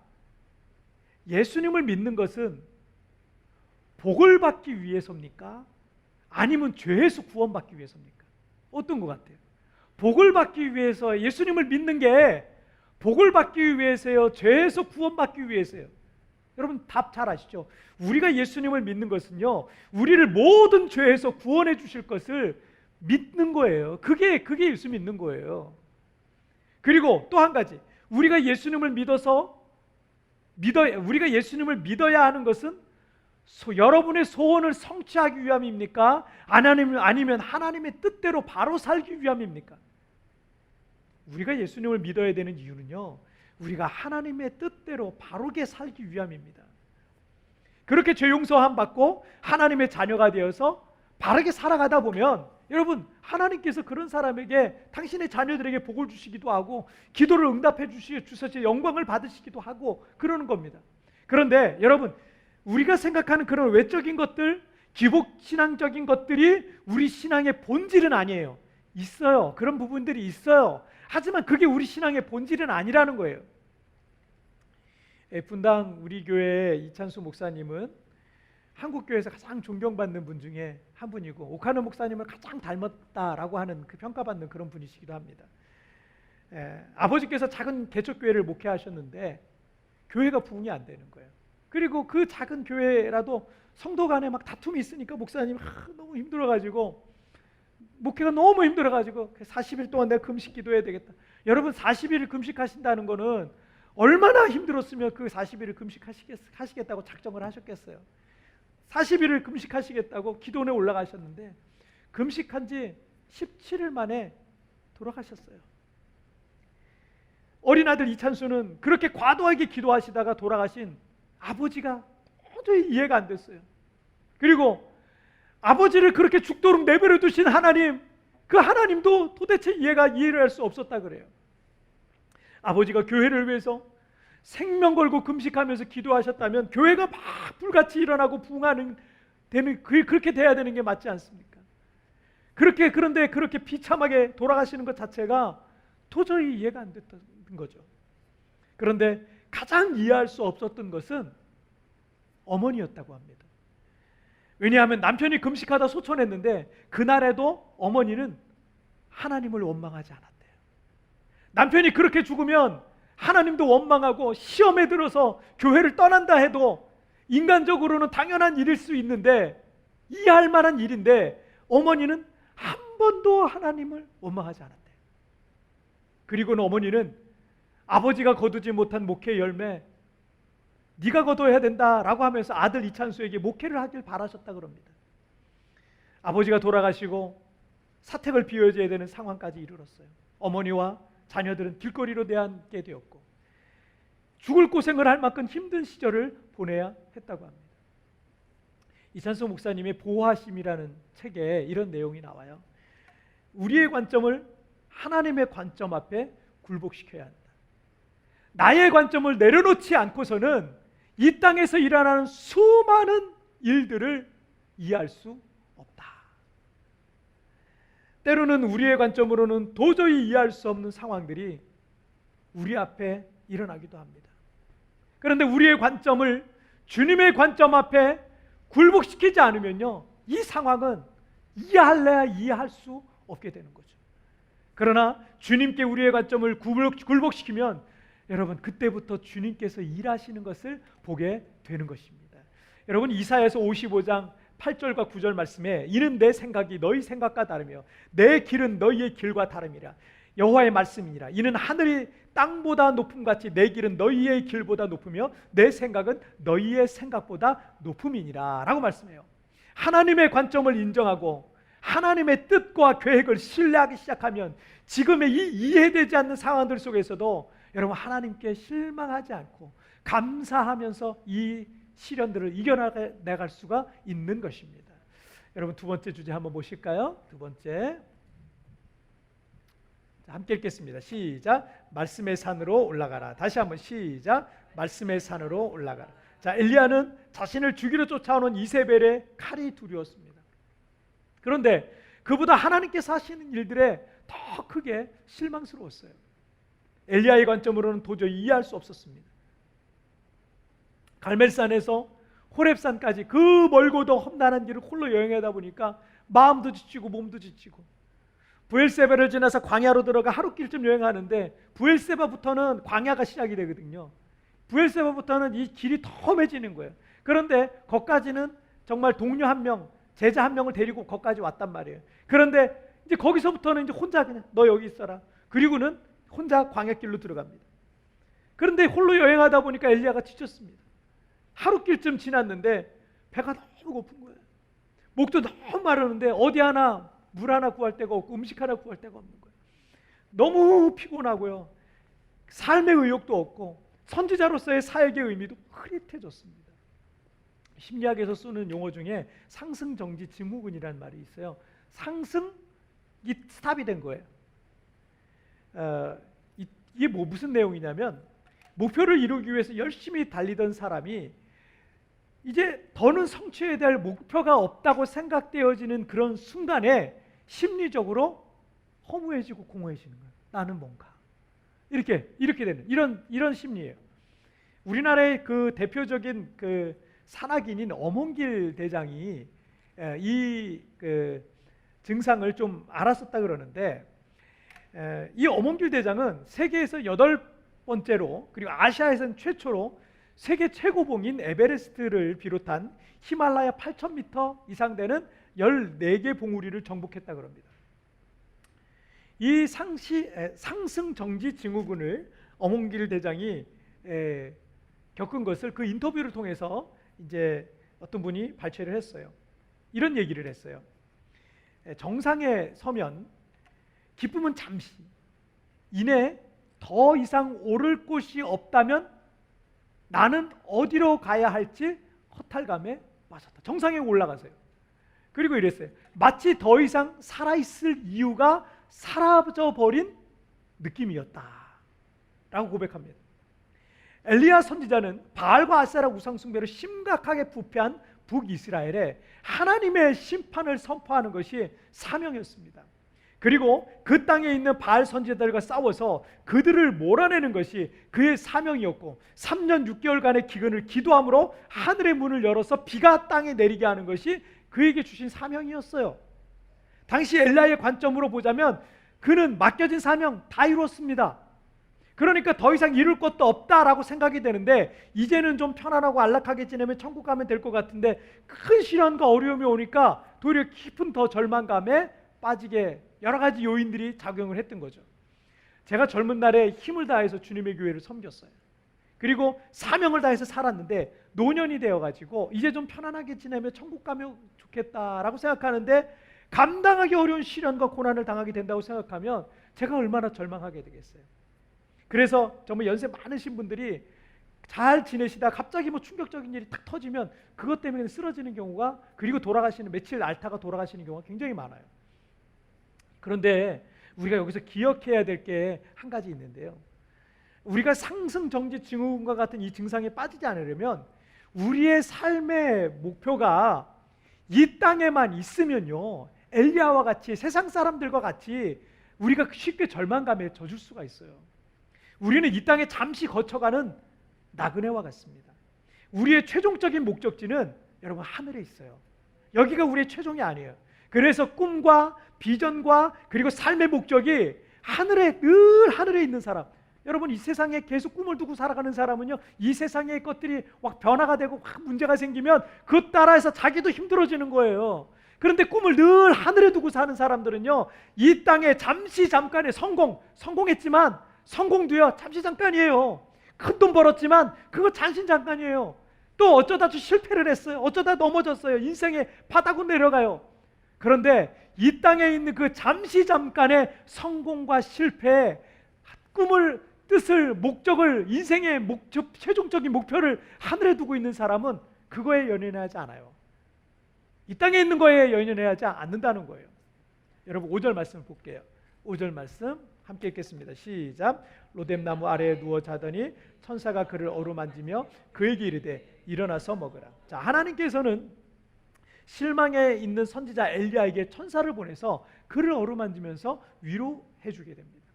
예수님을 믿는 것은 복을 받기 위해서입니까? 아니면 죄에서 구원받기 위해서입니까? 어떤 것 같아요? 복을 받기 위해서 예수님을 믿는 게 복을 받기 위해서요? 죄에서 구원받기 위해서요? 여러분 답 잘 아시죠? 우리가 예수님을 믿는 것은요, 우리를 모든 죄에서 구원해 주실 것을 믿는 거예요. 그게 예수 믿는 거예요. 그리고 또 한 가지, 우리가 예수님을 믿어야 하는 것은 여러분의 소원을 성취하기 위함입니까? 아니면 하나님의 뜻대로 바로 살기 위함입니까? 우리가 예수님을 믿어야 되는 이유는요, 우리가 하나님의 뜻대로 바르게 살기 위함입니다. 그렇게 죄 용서함 받고 하나님의 자녀가 되어서 바르게 살아가다 보면 여러분, 하나님께서 그런 사람에게 당신의 자녀들에게 복을 주시기도 하고 기도를 응답해 주셔서 영광을 받으시기도 하고 그러는 겁니다. 그런데 여러분, 우리가 생각하는 그런 외적인 것들, 기복신앙적인 것들이 우리 신앙의 본질은 아니에요. 있어요. 그런 부분들이 있어요. 하지만 그게 우리 신앙의 본질은 아니라는 거예요. 분당 우리 교회 이찬수 목사님은 한국 교회에서 가장 존경받는 분 중에 한 분이고 오카노 목사님을 가장 닮았다라고 하는 그 평가받는 그런 분이시기도 합니다. 아버지께서 작은 개척교회를 목회하셨는데 교회가 부흥이 안 되는 거예요. 그리고 그 작은 교회라도 성도 간에 막 다툼이 있으니까 목사님 너무 힘들어가지고 목회가 너무 힘들어가지고 40일 동안 내가 금식 기도해야 되겠다. 여러분, 40일을 금식하신다는 거는 얼마나 힘들었으면 그 40일을 금식하시겠다고 작정을 하셨겠어요. 40일을 금식하시겠다고 기도원에 올라가셨는데 금식한 지 17일 만에 돌아가셨어요. 어린아들 이찬수는 그렇게 과도하게 기도하시다가 돌아가신 아버지가 도저히 이해가 안 됐어요. 그리고 아버지를 그렇게 죽도록 내버려 두신 하나님, 그 하나님도 도대체 이해를 할 수 없었다 그래요. 아버지가 교회를 위해서 생명 걸고 금식하면서 기도하셨다면 교회가 막 불같이 일어나고 부흥하는 그렇게 돼야 되는 게 맞지 않습니까? 그런데 그렇게 비참하게 돌아가시는 것 자체가 도저히 이해가 안 됐던 거죠. 그런데 가장 이해할 수 없었던 것은 어머니였다고 합니다. 왜냐하면 남편이 금식하다 소천했는데 그날에도 어머니는 하나님을 원망하지 않았대요. 남편이 그렇게 죽으면 하나님도 원망하고 시험에 들어서 교회를 떠난다 해도 인간적으로는 당연한 일일 수 있는데, 이해할 만한 일인데 어머니는 한 번도 하나님을 원망하지 않았대요. 그리고는 어머니는 아버지가 거두지 못한 목회 열매 네가 거둬야 된다라고 하면서 아들 이찬수에게 목회를 하길 바라셨다 그럽니다. 아버지가 돌아가시고 사택을 비워줘야 되는 상황까지 이르렀어요. 어머니와 자녀들은 길거리로 내앉게 되었고 죽을 고생을 할 만큼 힘든 시절을 보내야 했다고 합니다. 이찬수 목사님의 보호하심이라는 책에 이런 내용이 나와요. 우리의 관점을 하나님의 관점 앞에 굴복시켜야 한다. 나의 관점을 내려놓지 않고서는 이 땅에서 일어나는 수많은 일들을 이해할 수 없다. 때로는 우리의 관점으로는 도저히 이해할 수 없는 상황들이 우리 앞에 일어나기도 합니다. 그런데 우리의 관점을 주님의 관점 앞에 굴복시키지 않으면요, 이 상황은 이해할래야 이해할 수 없게 되는 거죠. 그러나 주님께 우리의 관점을 굴복시키면 여러분, 그때부터 주님께서 일하시는 것을 보게 되는 것입니다. 여러분, 이사야서 55장 8절과 9절 말씀에 이는 내 생각이 너희 생각과 다르며 내 길은 너희의 길과 다름이라. 여호와의 말씀이니라. 이는 하늘이 땅보다 높음같이 내 길은 너희의 길보다 높으며 내 생각은 너희의 생각보다 높음이니라 라고 말씀해요. 하나님의 관점을 인정하고 하나님의 뜻과 계획을 신뢰하기 시작하면 지금의 이 이해되지 않는 상황들 속에서도 여러분, 하나님께 실망하지 않고 감사하면서 이 시련들을 이겨나갈 수가 있는 것입니다. 여러분, 두 번째 주제 한번 보실까요? 두 번째, 함께 읽겠습니다. 시작. 말씀의 산으로 올라가라. 다시 한번 시작. 말씀의 산으로 올라가라. 자, 엘리야는 자신을 죽이러 쫓아오는 이세벨의 칼이 두려웠습니다. 그런데 그보다 하나님께서 하시는 일들에 더 크게 실망스러웠어요. 엘리야의 관점으로는 도저히 이해할 수 없었습니다. 갈멜산에서 호렙산까지 그 멀고도 험난한 길을 홀로 여행하다 보니까 마음도 지치고 몸도 지치고, 부엘세바를 지나서 광야로 들어가 하루길쯤 여행하는데 부엘세바부터는 광야가 시작이 되거든요. 부엘세바부터는 이 길이 더 험해지는 거예요. 그런데 거기까지는 정말 동료 한 명, 제자 한 명을 데리고 거기까지 왔단 말이에요. 그런데 이제 거기서부터는 이제 혼자 그냥 너 여기 있어라. 그리고는 혼자 광야길로 들어갑니다. 그런데 홀로 여행하다 보니까 엘리야가 지쳤습니다. 하루길쯤 지났는데 배가 너무 고픈 거예요. 목도 너무 마르는데 어디 하나 물 하나 구할 데가 없고 음식 하나 구할 데가 없는 거예요. 너무 피곤하고요, 삶의 의욕도 없고 선지자로서의 사역의 의미도 흐릿해졌습니다. 심리학에서 쓰는 용어 중에 상승정지 증후군이라는 말이 있어요. 상승이 스탑이 된 거예요. 이게 무슨 내용이냐면, 목표를 이루기 위해서 열심히 달리던 사람이 이제 더는 성취해야 될 목표가 없다고 생각되어지는 그런 순간에 심리적으로 허무해지고 공허해지는 거예요. 나는 뭔가 이렇게 되는 이런 심리예요. 우리나라의 그 대표적인 그 산악인인 엄원길 대장이 이 그 증상을 좀 알았었다 그러는데, 이 엄원길 대장은 세계에서 8번째로 그리고 아시아에서는 최초로 세계 최고봉인 에베레스트를 비롯한 히말라야 8,000m 이상 되는 14개 봉우리를 정복했다 그럽니다. 이 상승정지 증후군을 엄원길 대장이 겪은 것을 그 인터뷰를 통해서 이제 어떤 분이 발췌를 했어요. 이런 얘기를 했어요. 정상에 서면 기쁨은 잠시, 이내 더 이상 오를 곳이 없다면 나는 어디로 가야 할지 허탈감에 빠졌다. 정상에 올라가세요. 그리고 이랬어요. 마치 더 이상 살아있을 이유가 사라져버린 느낌이었다 라고 고백합니다. 엘리야 선지자는 바알과 아세라 우상 숭배를 심각하게 부패한 북이스라엘에 하나님의 심판을 선포하는 것이 사명이었습니다. 그리고 그 땅에 있는 바알 선지자들과 싸워서 그들을 몰아내는 것이 그의 사명이었고 3년 6개월간의 기근을 기도함으로 하늘의 문을 열어서 비가 땅에 내리게 하는 것이 그에게 주신 사명이었어요. 당시 엘리야의 관점으로 보자면 그는 맡겨진 사명 다 이루었습니다. 그러니까 더 이상 이룰 것도 없다라고 생각이 되는데 이제는 좀 편안하고 안락하게 지내면 천국 가면 될 것 같은데 큰 시련과 어려움이 오니까 도리어 깊은 더 절망감에 빠지게 여러 가지 요인들이 작용을 했던 거죠. 제가 젊은 날에 힘을 다해서 주님의 교회를 섬겼어요. 그리고 사명을 다해서 살았는데 노년이 되어가지고 이제 좀 편안하게 지내면 천국 가면 좋겠다라고 생각하는데 감당하기 어려운 시련과 고난을 당하게 된다고 생각하면 제가 얼마나 절망하게 되겠어요. 그래서 정말 연세 많으신 분들이 잘 지내시다 갑자기 뭐 충격적인 일이 탁 터지면 그것 때문에 쓰러지는 경우가, 그리고 돌아가시는, 며칠 앓다가 돌아가시는 경우가 굉장히 많아요. 그런데 우리가 여기서 기억해야 될 게 한 가지 있는데요. 우리가 상승정지 증후군과 같은 이 증상에 빠지지 않으려면 우리의 삶의 목표가 이 땅에만 있으면요, 엘리야와 같이 세상 사람들과 같이 우리가 쉽게 절망감에 젖을 수가 있어요. 우리는 이 땅에 잠시 거쳐가는 나그네와 같습니다. 우리의 최종적인 목적지는 여러분 하늘에 있어요. 여기가 우리의 최종이 아니에요. 그래서 꿈과 비전과 그리고 삶의 목적이 하늘에, 늘 하늘에 있는 사람, 여러분 이 세상에 계속 꿈을 두고 살아가는 사람은요, 이 세상의 것들이 막 변화가 되고 막 문제가 생기면 그 따라해서 자기도 힘들어지는 거예요. 그런데 꿈을 늘 하늘에 두고 사는 사람들은요, 이 땅에 잠시 잠깐의 성공했지만 성공도요 잠시 잠깐이에요. 큰 돈 벌었지만 그거 잠시 잠깐이에요. 또 어쩌다 실패를 했어요. 어쩌다 넘어졌어요. 인생의 바닥으로 내려가요. 그런데 이 땅에 있는 그 잠시 잠깐의 성공과 실패, 꿈을, 뜻을, 목적을, 인생의 목적, 최종적인 목표를 하늘에 두고 있는 사람은 그거에 연연하지 않아요. 이 땅에 있는 거에 연연하지 않는다는 거예요. 여러분 5절 말씀 볼게요. 5절 말씀 함께 읽겠습니다. 시작. 로뎀나무 아래에 누워 자더니 천사가 그를 어루만지며 그에게 이르되 일어나서 먹으라. 자, 하나님께서는 실망에 있는 선지자 엘리야에게 천사를 보내서 그를 어루만지면서 위로해 주게 됩니다.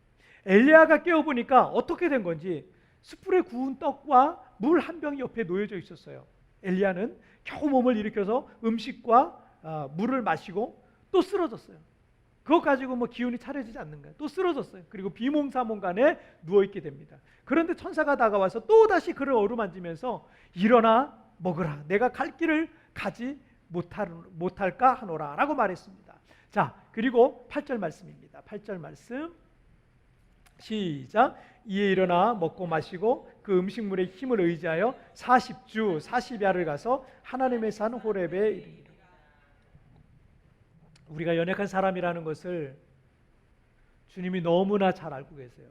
엘리야가 깨어보니까 어떻게 된 건지 숯불에 구운 떡과 물 한 병이 옆에 놓여져 있었어요. 엘리야는 겨우 몸을 일으켜서 음식과 물을 마시고 또 쓰러졌어요. 그것 가지고 뭐 기운이 차려지지 않는 거예요. 또 쓰러졌어요. 그리고 비몽사몽간에 누워있게 됩니다. 그런데 천사가 다가와서 또 다시 그를 어루만지면서 일어나 먹으라. 내가 갈 길을 가지 못할까 하노라 라고 말했습니다. 자, 그리고 8절 말씀입니다. 8절 말씀 시작. 이에 일어나 먹고 마시고 그 음식물의 힘을 의지하여 40주 40야를 가서 하나님의 산 호렙에 이르니라. 우리가 연약한 사람이라는 것을 주님이 너무나 잘 알고 계세요.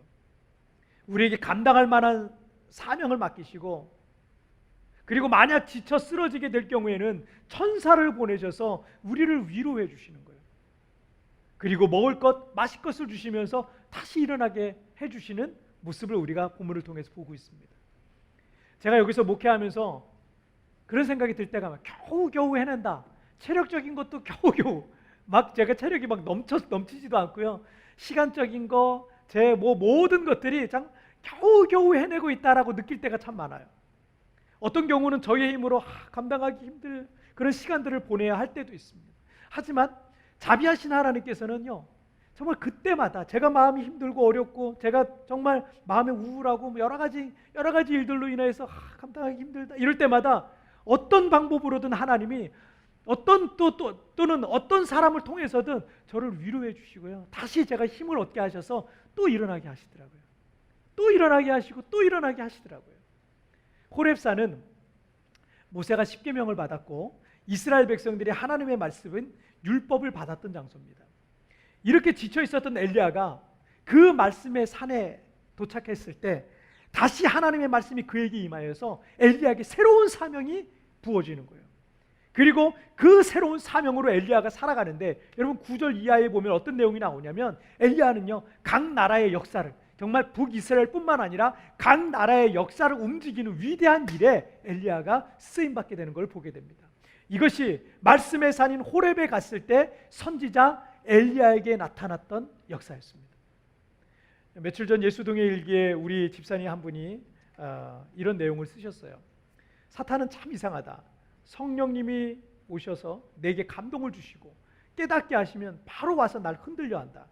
우리에게 감당할 만한 사명을 맡기시고, 그리고 만약 지쳐 쓰러지게 될 경우에는 천사를 보내셔서 우리를 위로해 주시는 거예요. 그리고 먹을 것, 마실 것을 주시면서 다시 일어나게 해주시는 모습을 우리가 본문을 통해서 보고 있습니다. 제가 여기서 목회하면서 그런 생각이 들 때가 막 겨우겨우 해낸다. 체력적인 것도 겨우겨우, 막 제가 체력이 막 넘치지도 않고요. 시간적인 거, 제 모든 것들이 참 겨우겨우 해내고 있다라고 느낄 때가 참 많아요. 어떤 경우는 저희의 힘으로 감당하기 힘들 그런 시간들을 보내야 할 때도 있습니다. 하지만 자비하신 하나님께서는요, 정말 그때마다 제가 마음이 힘들고 어렵고 제가 정말 마음이 우울하고 여러 가지 일들로 인해서 감당하기 힘들다 이럴 때마다 어떤 방법으로든 하나님이 또는 어떤 사람을 통해서든 저를 위로해 주시고요, 다시 제가 힘을 얻게 하셔서 또 일어나게 하시더라고요. 또 일어나게 하시고 또 일어나게 하시더라고요. 호렙산은 모세가 십계명을 받았고 이스라엘 백성들이 하나님의 말씀은 율법을 받았던 장소입니다. 이렇게 지쳐 있었던 엘리야가 그 말씀의 산에 도착했을 때 다시 하나님의 말씀이 그에게 임하여서 엘리야에게 새로운 사명이 부어지는 거예요. 그리고 그 새로운 사명으로 엘리야가 살아가는데, 여러분 9절 이하에 보면 어떤 내용이 나오냐면, 엘리야는요 각 나라의 역사를, 정말 북이스라엘뿐만 아니라 각 나라의 역사를 움직이는 위대한 일에 엘리야가 쓰임받게 되는 걸 보게 됩니다. 이것이 말씀의 산인 호렙에 갔을 때 선지자 엘리야에게 나타났던 역사였습니다. 며칠 전 예수동의 일기에 우리 집사님 한 분이 이런 내용을 쓰셨어요. 사탄은 참 이상하다. 성령님이 오셔서 내게 감동을 주시고 깨닫게 하시면 바로 와서 날 흔들려 한다.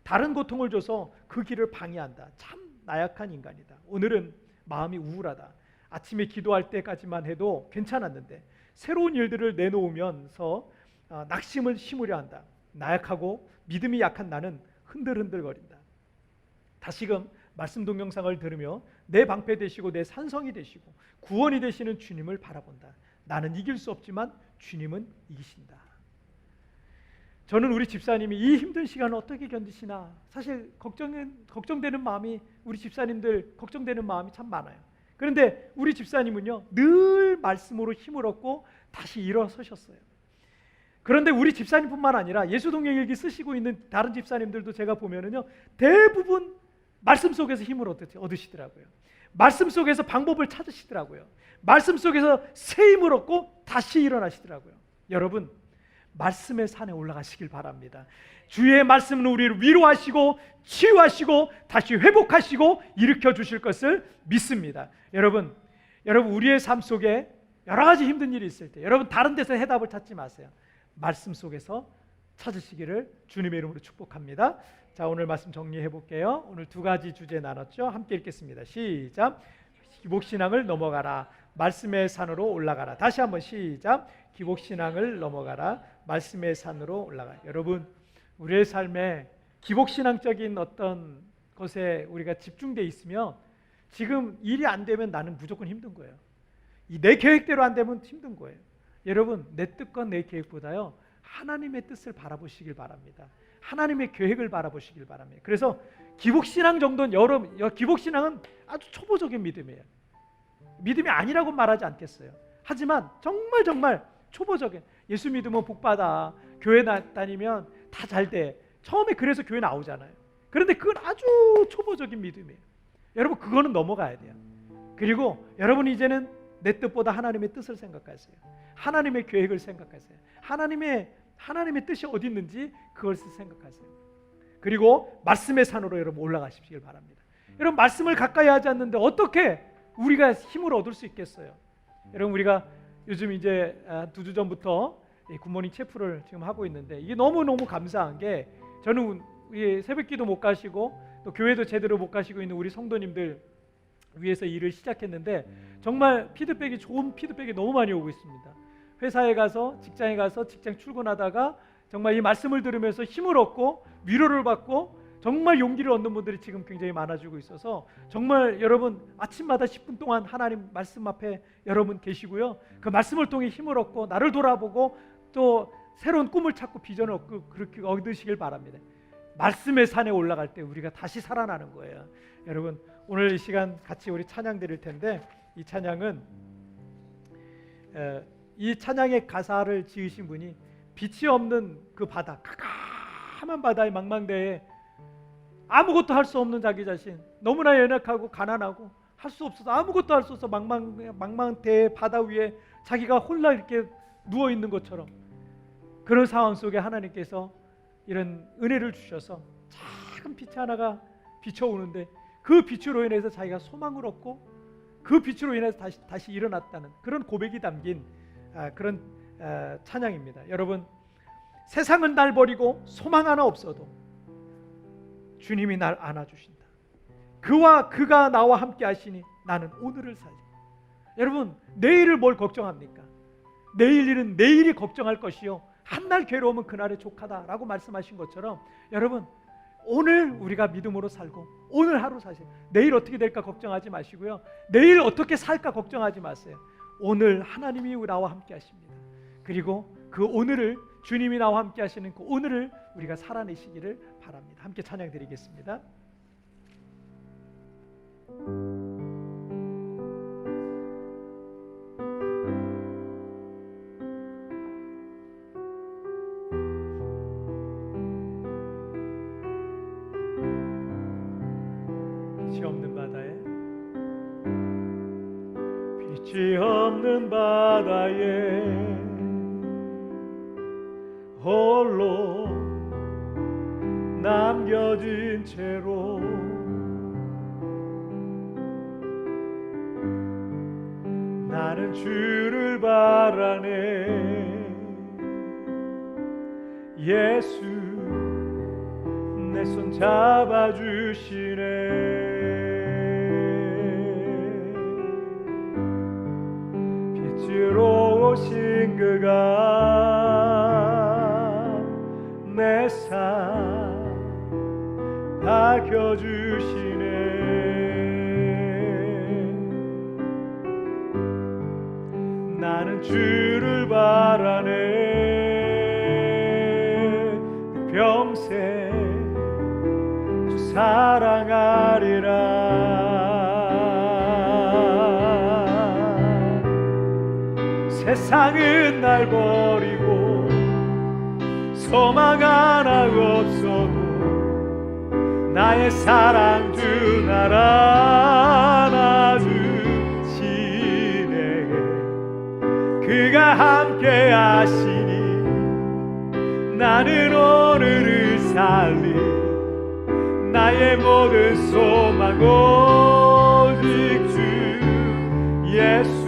다른 고통을 줘서 그 길을 방해한다. 참 나약한 인간이다. 오늘은 마음이 우울하다. 아침에 기도할 때까지만 해도 괜찮았는데 새로운 일들을 내놓으면서 낙심을 심으려 한다. 나약하고 믿음이 약한 나는 흔들흔들거린다. 다시금 말씀 동영상을 들으며 내 방패 되시고 내 산성이 되시고 구원이 되시는 주님을 바라본다. 나는 이길 수 없지만 주님은 이기신다. 저는 우리 집사님이 이 힘든 시간을 어떻게 견디시나 사실 걱정되는 마음이, 우리 집사님들 걱정되는 마음이 참 많아요. 그런데 우리 집사님은요 늘 말씀으로 힘을 얻고 다시 일어서셨어요. 그런데 우리 집사님뿐만 아니라 예수동행 일기 쓰시고 있는 다른 집사님들도 제가 보면은요 대부분 말씀 속에서 힘을 얻으시더라고요. 말씀 속에서 방법을 찾으시더라고요. 말씀 속에서 새 힘을 얻고 다시 일어나시더라고요. 여러분 말씀의 산에 올라가시길 바랍니다. 주의 말씀은 우리를 위로하시고 치유하시고 다시 회복하시고 일으켜 주실 것을 믿습니다. 여러분 우리의 삶 속에 여러 가지 힘든 일이 있을 때 여러분 다른 데서 해답을 찾지 마세요. 말씀 속에서 찾으시기를 주님의 이름으로 축복합니다. 자, 오늘 말씀 정리해 볼게요. 오늘 두 가지 주제 나눴죠. 함께 읽겠습니다. 시작. 기복신앙을 넘어가라. 말씀의 산으로 올라가라. 다시 한번 시작. 기복신앙을 넘어가라. 말씀의 산으로 올라가라. 여러분 우리의 삶에 기복신앙적인 어떤 것에 우리가 집중되어 있으면 지금 일이 안 되면 나는 무조건 힘든 거예요. 내 계획대로 안 되면 힘든 거예요. 여러분 내 뜻과 내 계획보다요 하나님의 뜻을 바라보시길 바랍니다. 하나님의 계획을 바라보시길 바랍니다. 그래서 기복신앙 정도는 기복신앙은 아주 초보적인 믿음이에요. 믿음이 아니라고 말하지 않겠어요. 하지만 정말 초보적인, 예수 믿으면 복받아, 교회 다니면 다 잘 돼, 처음에 그래서 교회 나오잖아요. 그런데 그건 아주 초보적인 믿음이에요. 여러분 그거는 넘어가야 돼요. 그리고 여러분 이제는 내 뜻보다 하나님의 뜻을 생각하세요. 하나님의 계획을 생각하세요. 하나님의 뜻이 어디 있는지 그것을 생각하세요. 그리고 말씀의 산으로 여러분 올라가시길 바랍니다. 여러분 말씀을 가까이 하지 않는데 어떻게 우리가 힘을 얻을 수 있겠어요? 여러분 우리가 요즘 이제 2주 전부터 굿모닝 체프를 지금 하고 있는데 이게 너무너무 감사한 게, 저는 새벽기도 못 가시고 또 교회도 제대로 못 가시고 있는 우리 성도님들 위해서 일을 시작했는데 정말 좋은 피드백이 너무 많이 오고 있습니다. 회사에 가서 직장에 가서 직장 출근하다가 정말 이 말씀을 들으면서 힘을 얻고 위로를 받고 정말 용기를 얻는 분들이 지금 굉장히 많아지고 있어서 정말 여러분 아침마다 10분 동안 하나님 말씀 앞에 여러분 계시고요. 그 말씀을 통해 힘을 얻고 나를 돌아보고 또 새로운 꿈을 찾고 비전을 얻고 그렇게 얻으시길 바랍니다. 말씀의 산에 올라갈 때 우리가 다시 살아나는 거예요. 여러분 오늘 이 시간 같이 우리 찬양 드릴 텐데 이 찬양은 이 찬양의 가사를 지으신 분이 빛이 없는 그 바다, 캄캄한 바다의 망망대에 아무것도 할 수 없는 자기 자신, 너무나 연약하고 가난하고 할 수 없어서 아무것도 할 수 없어 망망대의 바다 위에 자기가 홀라 이렇게 누워 있는 것처럼 그런 상황 속에 하나님께서 이런 은혜를 주셔서 작은 빛 하나가 비춰오는데 그 빛으로 인해서 자기가 소망을 얻고 그 빛으로 인해서 다시 일어났다는 그런 고백이 담긴 그런 찬양입니다. 여러분 세상은 날 버리고 소망 하나 없어도 주님이 날 안아주신다. 그가 나와 함께 하시니 나는 오늘을 살리. 여러분 내일을 뭘 걱정합니까? 내일 일은 내일이 걱정할 것이요 한날 괴로우면 그날의 족하다라고 말씀하신 것처럼 여러분 오늘 우리가 믿음으로 살고 오늘 하루 사세요. 내일 어떻게 될까 걱정하지 마시고요. 내일 어떻게 살까 걱정하지 마세요. 오늘 하나님이 나와 함께 하십니다. 그리고 그 오늘을 주님이 나와 함께 하시는 그 오늘을 우리가 살아내시기를 바랍니다. 함께 찬양 드리겠습니다. 빛이 없는 바다에 홀로 남겨진 채로 나는 주를 바라네. 예수 내 손 잡아주시네. 빛으로 오신 그가 내 삶 밝혀주시네. 나는 주를 바라네. 평생 주 사랑하리라. 세상은 날 버리고 소망 하나 없어도 나의 사랑 주 알아주시네. 그가 함께 하시니 나는 오늘을 살리. 나의 모든 소망 오직 주 예수.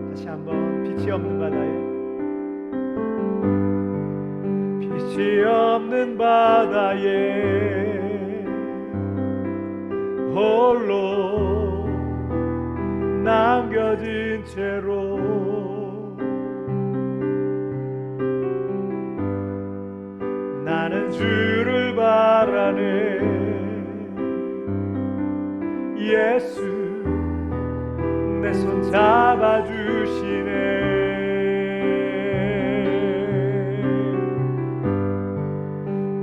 다시 한번 빛이 없는 바다에 빛이 없는 바다에 홀로 남겨진 채로 나는 주를 바라네. 예수 내 손 잡아주시네.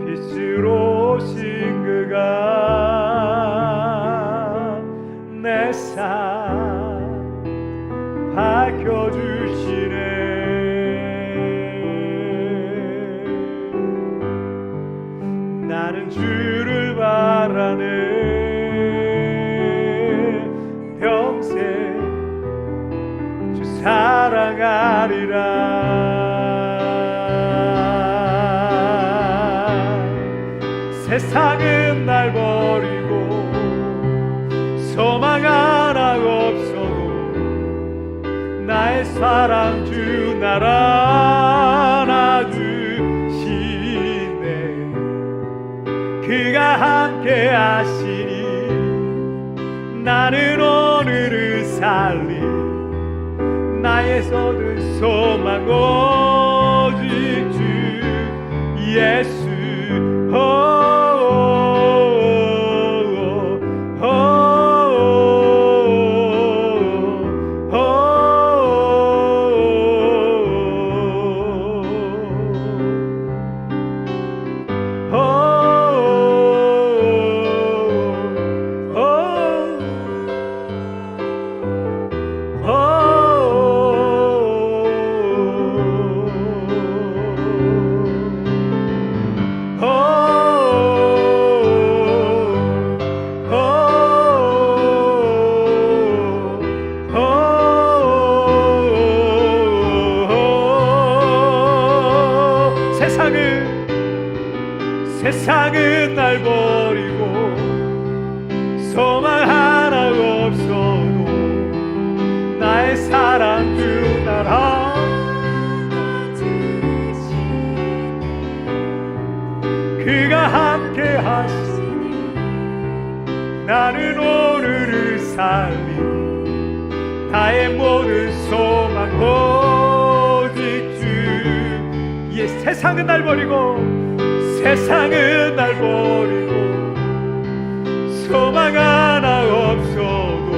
빛으로 오신 그가 내 삶 밝혀주시네. 나는 주를 바라네. 평생 주 사랑하리라. 세상은 날 버리고 소망 하나 없어도 나의 사랑 주 날 안아주시네. 그가 함께 하시니 나는 오늘을 살리. 나의 모든 소망 오직 주 예수. 세상은 날 버리고 소망 하나 없어도 나의 사랑 주 나라. 그가 함께 하시니 나는 오늘을 살리. 나의 모든 소망 오직 주. 예, 세상은 날 버리고 세상은 날 버리고 소망 하나 없어도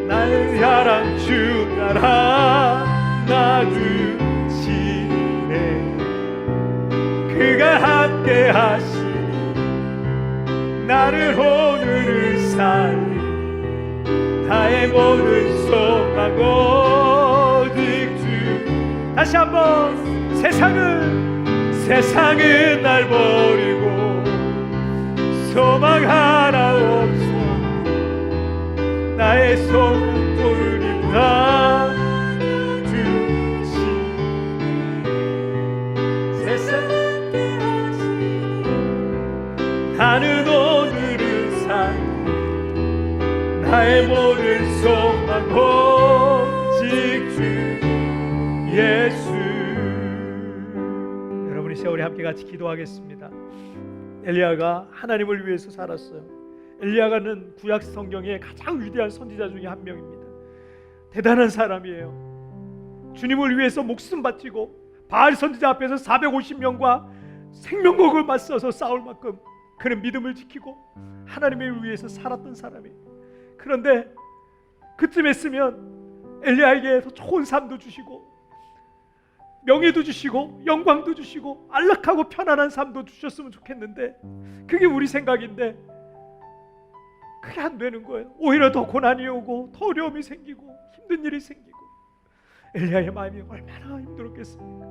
나의 사랑 주 알아주시네. 그가 함께 하시니 나를 오늘을 살리. 나의 모든 소망 오직 주. 다시 한번 세상은 날 버리고 소망 하나 없 나의 소망 나 나는 오늘을 산 나의 모든 소망 오직 주 예수. 여러분 이 시간 우리 함께 같이 기도하겠습니다. 엘리야가 하나님을 위해서 살았어요. 엘리야가는 구약 성경의 가장 위대한 선지자 중에 한 명입니다. 대단한 사람이에요. 주님을 위해서 목숨 바치고 바알 선지자 앞에서 450명과 생명곡을 맞서서 싸울 만큼 그는 믿음을 지키고 하나님을 위해서 살았던 사람이에요. 그런데 그쯤 했으면 엘리야에게 더 좋은 삶도 주시고 명예도 주시고 영광도 주시고 안락하고 편안한 삶도 주셨으면 좋겠는데 그게 우리 생각인데 그게 안 되는 거예요. 오히려 더 고난이 오고 더 어려움이 생기고 힘든 일이 생기고. 엘리야의 마음이 얼마나 힘들었겠습니까?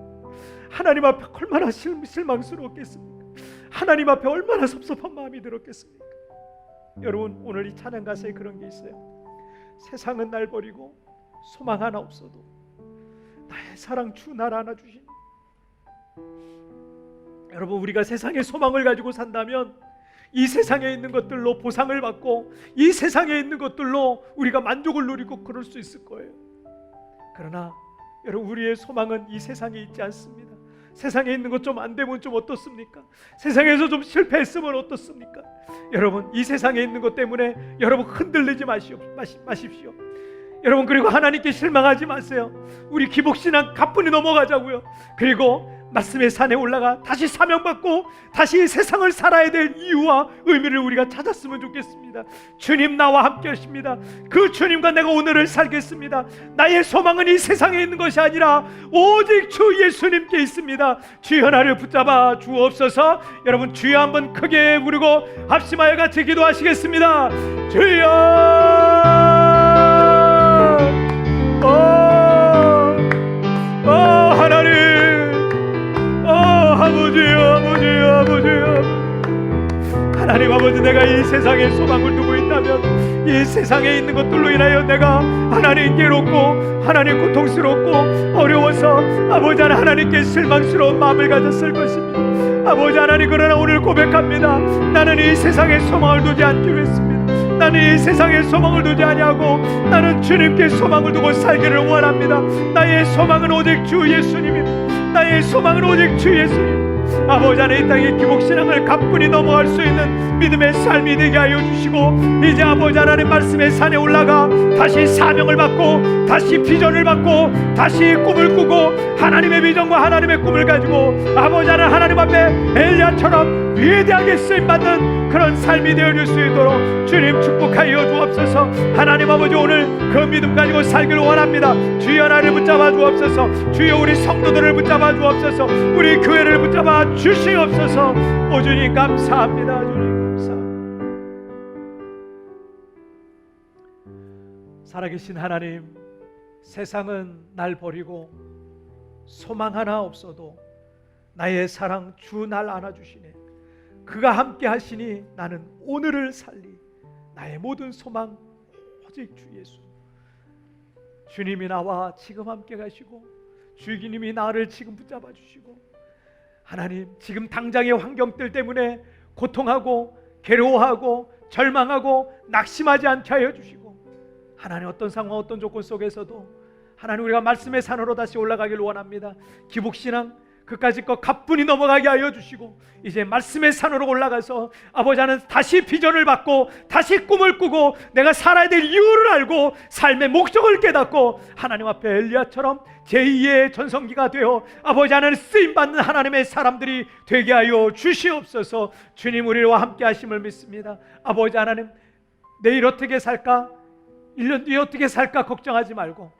하나님 앞에 얼마나 실망스러웠겠습니까? 하나님 앞에 얼마나 섭섭한 마음이 들었겠습니까? 여러분 오늘 이 찬양 가사에 그런 게 있어요. 세상은 날 버리고 소망 하나 없어도 나의 사랑 주 날 안아주시니. 여러분 우리가 세상의 소망을 가지고 산다면 이 세상에 있는 것들로 보상을 받고 이 세상에 있는 것들로 우리가 만족을 누리고 그럴 수 있을 거예요. 그러나 여러분 우리의 소망은 이 세상에 있지 않습니다. 세상에 있는 것 좀 안 되면 좀 어떻습니까? 세상에서 좀 실패했으면 어떻습니까? 여러분 이 세상에 있는 것 때문에 여러분 흔들리지 마십시오. 여러분 그리고 하나님께 실망하지 마세요. 우리 기복신앙 가뿐히 넘어가자고요. 그리고 말씀의 산에 올라가 다시 사명받고 다시 세상을 살아야 될 이유와 의미를 우리가 찾았으면 좋겠습니다. 주님 나와 함께 하십니다. 그 주님과 내가 오늘을 살겠습니다. 나의 소망은 이 세상에 있는 것이 아니라 오직 주 예수님께 있습니다. 주여 나를 붙잡아 주옵소서. 여러분 주여 한번 크게 부르고 합심하여 같이 기도하시겠습니다. 주여 하나님 아버지 하나님 아버지 내가 이 세상에 소망을 두고 있다면 이 세상에 있는 것들로 인하여 내가 하나님 괴롭고 하나님 고통스럽고 어려워서 아버지 하나님께 실망스러운 마음을 가졌을 것입니다. 아버지 하나님 그러나 오늘 고백합니다. 나는 이 세상에 소망을 두지 않기로 했습니다. 나는 이 세상에 소망을 두지 아니하고 나는 주님께 소망을 두고 살기를 원합니다. 나의 소망은 오직 주 예수님입니다. 나의 소망은 오직 주 예수님. 아버지 하나님 이 땅의 기복신앙을 가뿐히 넘어갈 수 있는 믿음의 삶이 되게 하여 주시고 이제 아버지 하나님 말씀의 산에 올라가 다시 사명을 받고 다시 비전을 받고 다시 꿈을 꾸고 하나님의 비전과 하나님의 꿈을 가지고 아버지 하나님 앞에 엘리야처럼 위대하게 쓰임받는 그런 삶이 되어줄 수 있도록 주님 축복하여 주옵소서. 하나님 아버지 오늘 그 믿음 가지고 살기를 원합니다. 주여 나를 붙잡아 주옵소서. 주여 우리 성도들을 붙잡아 주옵소서. 우리 교회를 붙잡아 주시옵소서. 오 주님 감사합니다. 주님 감사합니다. 살아계신 하나님, 세상은 날 버리고 소망 하나 없어도 나의 사랑 주 날 안아주시네. 그가 함께 하시니 나는 오늘을 살리. 나의 모든 소망 오직 주 예수. 주님이 나와 지금 함께 가시고 주님이 나를 지금 붙잡아 주시고 하나님 지금 당장의 환경들 때문에 고통하고 괴로워하고 절망하고 낙심하지 않게 하여 주시고 하나님 어떤 상황 어떤 조건 속에서도 하나님 우리가 말씀의 산으로 다시 올라가기를 원합니다. 기복신앙 그까짓 것 가뿐히 넘어가게 하여 주시고 이제 말씀의 산으로 올라가서 아버지 하나님 다시 비전을 받고 다시 꿈을 꾸고 내가 살아야 될 이유를 알고 삶의 목적을 깨닫고 하나님 앞에 엘리야처럼 제2의 전성기가 되어 아버지 하나님 쓰임받는 하나님의 사람들이 되게 하여 주시옵소서. 주님 우리와 함께 하심을 믿습니다. 아버지 하나님 내일 어떻게 살까 1년 뒤에 어떻게 살까 걱정하지 말고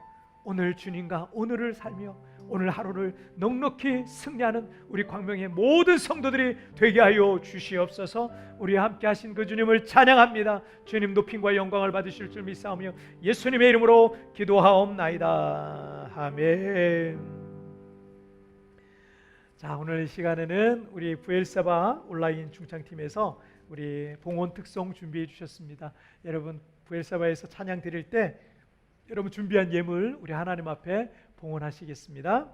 오늘 주님과 오늘을 살며 오늘 하루를 넉넉히 승리하는 우리 광명의 모든 성도들이 되게 하여 주시옵소서. 우리와 함께 하신 그 주님을 찬양합니다. 주님 높임과 영광을 받으실 줄 믿사오며 예수님의 이름으로 기도하옵나이다. 아멘. 자 오늘 이 시간에는 우리 부엘세바 온라인 중창팀에서 우리 봉헌 특송 준비해 주셨습니다. 여러분 부엘사바에서 찬양 드릴 때 여러분 준비한 예물 우리 하나님 앞에 봉헌하시겠습니다.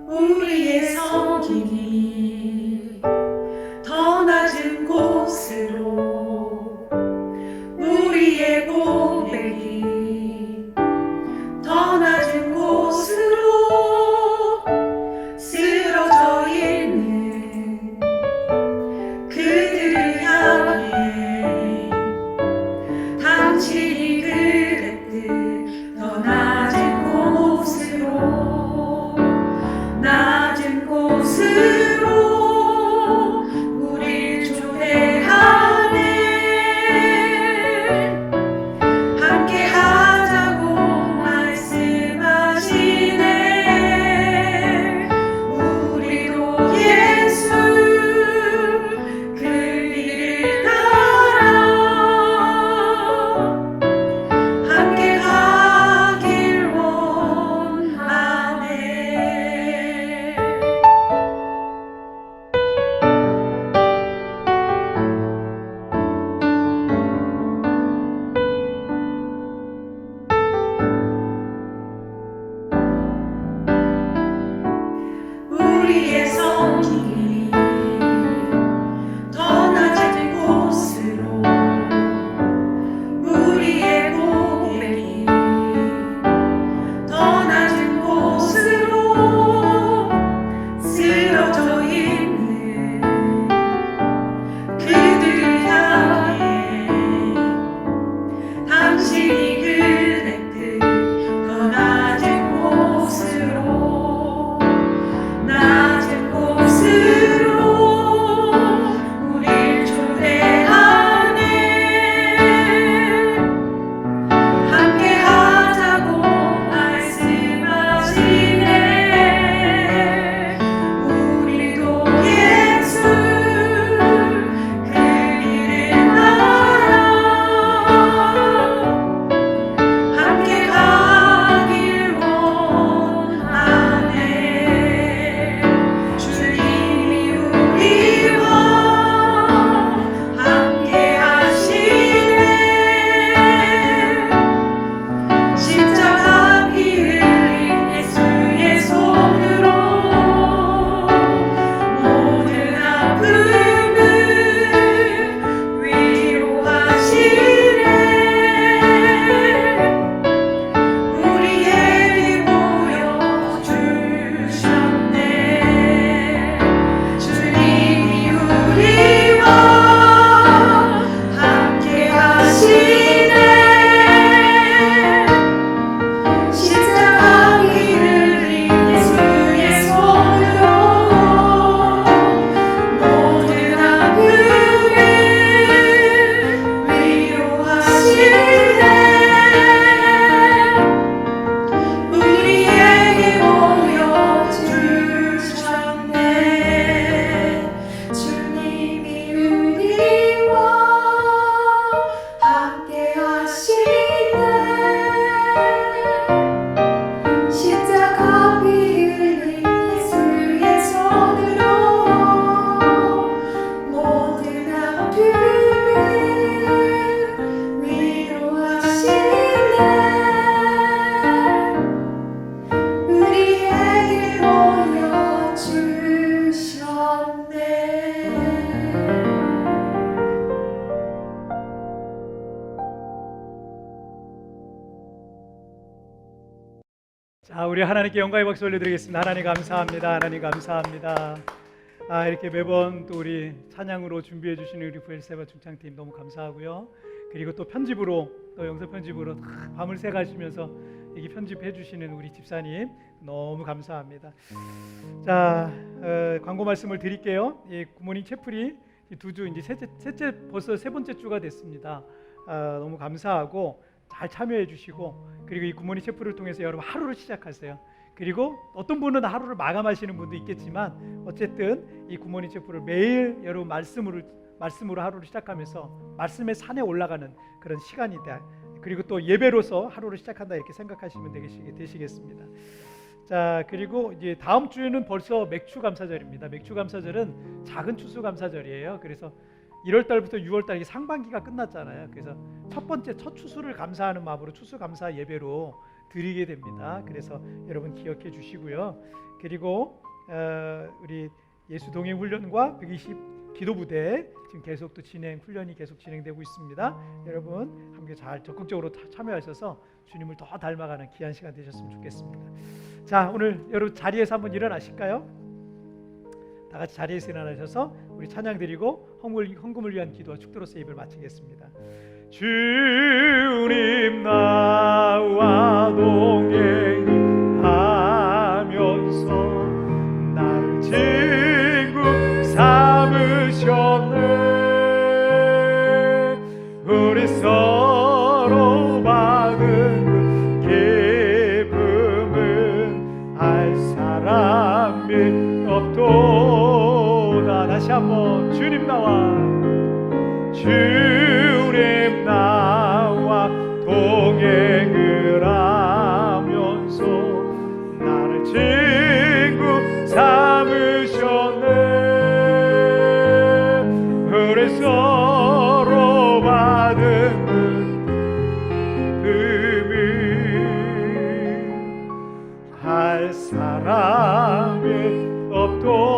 우리의 성김이 더 낮은 곳으로 우리의 고백이 더 낮은 곳으로 쓰러져 있는 그들을 향해 당신이 그랬듯 더 낮은 곳으로 낮은 곳으로 우릴 초대하네 함께 하자고 말씀하시네 우리도 예수 그 길을 따라 함께 가길 원하네. 우리의 성길이 더 낮은 곳으로 우리의 고백이 더 낮은 곳으로 쓰러져 있는 그들을 향해 당신이 그랬듯 더 낮은 곳으로 낮은 곳으로 우릴 초대하네 함께 하자고 말씀하시네 우리도 예수 그 길을 따라 함께 가길 원하네 주님이 우리와 함께 하시네 십자가 피 흘린 예수의 손으로 모든 아픔을 위로하시네 우리에게 보여주셨네 주님이 우리와 함께 하시네 십자가 피 흘린 예수의 손으로 모든 아픔을 위로하시네 우리에게 보여주셨네 주님이 우리와 함께 하시네 십자가 피 흘린 예수의 손으로 모든 아픔을 위로하시네 우리에게 보여주셨네. 자, 우리 하나님께 영광의 박수 올려드리겠습니다. 하나님 감사합니다. 하나님 감사합니다. 이렇게 매번 또 우리 찬양으로 준비해 주시는 우리 부엘세바 중창팀 너무 감사하고요. 그리고 또 편집으로 또 영상 편집으로 밤을 새 가시면서 이게 편집해 주시는 우리 집사님 너무 감사합니다. 자, 광고 말씀을 드릴게요. 이 굿모닝 채플이 2주 이제 셋째 벌써 세 번째 주가 됐습니다. 너무 감사하고 잘 참여해 주시고 그리고 이 굿모닝 채플을 통해서 여러분 하루를 시작하세요. 그리고 어떤 분은 하루를 마감하시는 분도 있겠지만 어쨌든 이 굿모닝 체프를 매일 여러분 말씀으로 하루를 시작하면서 말씀의 산에 올라가는 그런 시간이다. 그리고 또 예배로서 하루를 시작한다 이렇게 생각하시면 되시겠습니다. 자, 그리고 이제 다음 주에는 벌써 맥주 감사절입니다. 맥주 감사절은 작은 추수 감사절이에요. 그래서 1월 달부터 6월 달 상반기가 끝났잖아요. 그래서 첫 번째 첫 추수를 감사하는 마음으로 추수 감사 예배로 드리게 됩니다. 그래서 여러분 기억해 주시고요. 그리고 우리 예수 동행 훈련과 120 기도 부대 지금 계속 또 훈련이 계속 진행되고 있습니다. 여러분 함께 잘 적극적으로 참여하셔서 주님을 더 닮아가는 귀한 시간 되셨으면 좋겠습니다. 자, 오늘 여러분 자리에서 한번 일어나실까요? 다 같이 자리에서 일어나셔서 우리 찬양 드리고 헌금을 위한 기도와 축도로서 예배를 마치겠습니다. 주님 나와 동행하면서 나를 친구 삼으셨네. 우리 서로 받은 그 기쁨은 알 사람이 없도다. 다시 한번 주님 나와 동행을 하면서 나를 친구 삼으셨네. 우리 서로 받은 금을 할 사람이 없도다.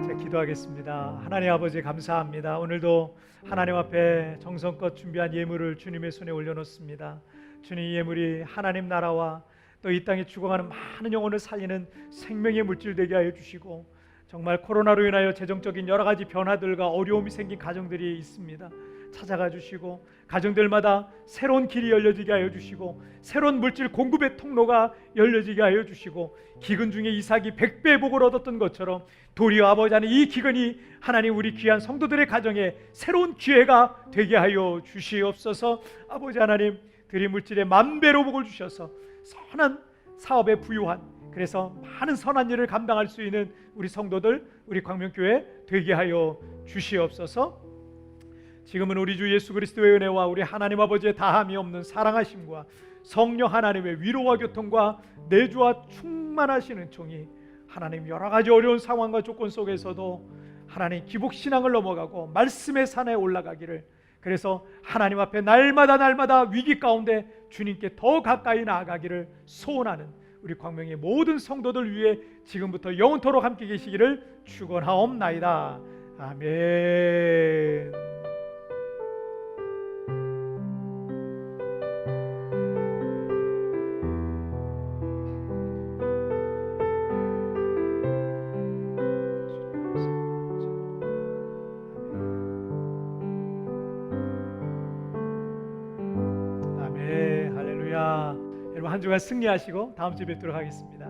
제가 기도하겠습니다. 하나님 아버지 감사합니다. 오늘도 하나님 앞에 정성껏 준비한 예물을 주님의 손에 올려놓습니다. 주님, 이 예물이 하나님 나라와 또 이 땅에 죽어가는 많은 영혼을 살리는 생명의 물질 되게 하여 주시고, 정말 코로나로 인하여 재정적인 여러 가지 변화들과 어려움이 생긴 가정들이 있습니다. 찾아가 주시고 가정들마다 새로운 길이 열려지게 하여 주시고 새로운 물질 공급의 통로가 열려지게 하여 주시고, 기근 중에 이삭이 100배 복을 얻었던 것처럼 도리어 아버지 하나님, 이 기근이 하나님 우리 귀한 성도들의 가정에 새로운 기회가 되게 하여 주시옵소서. 아버지 하나님, 드린 물질에 만배로 복을 주셔서 선한 사업에 부유한, 그래서 많은 선한 일을 감당할 수 있는 우리 성도들, 우리 광명교회 되게 하여 주시옵소서. 지금은 우리 주 예수 그리스도의 은혜와 우리 하나님 아버지의 다함이 없는 사랑하심과 성령 하나님의 위로와 교통과 내주와 충만하시는 총이 하나님 여러 가지 어려운 상황과 조건 속에서도 하나님 기복신앙을 넘어가고 말씀의 산에 올라가기를, 그래서 하나님 앞에 날마다 위기 가운데 주님께 더 가까이 나아가기를 소원하는 우리 광명의 모든 성도들 위해 지금부터 영원토록 함께 계시기를 축원하옵나이다. 아멘. 아멘. 할렐루야. 여러분 한 주간 승리하시고 다음 주에 뵙도록 하겠습니다.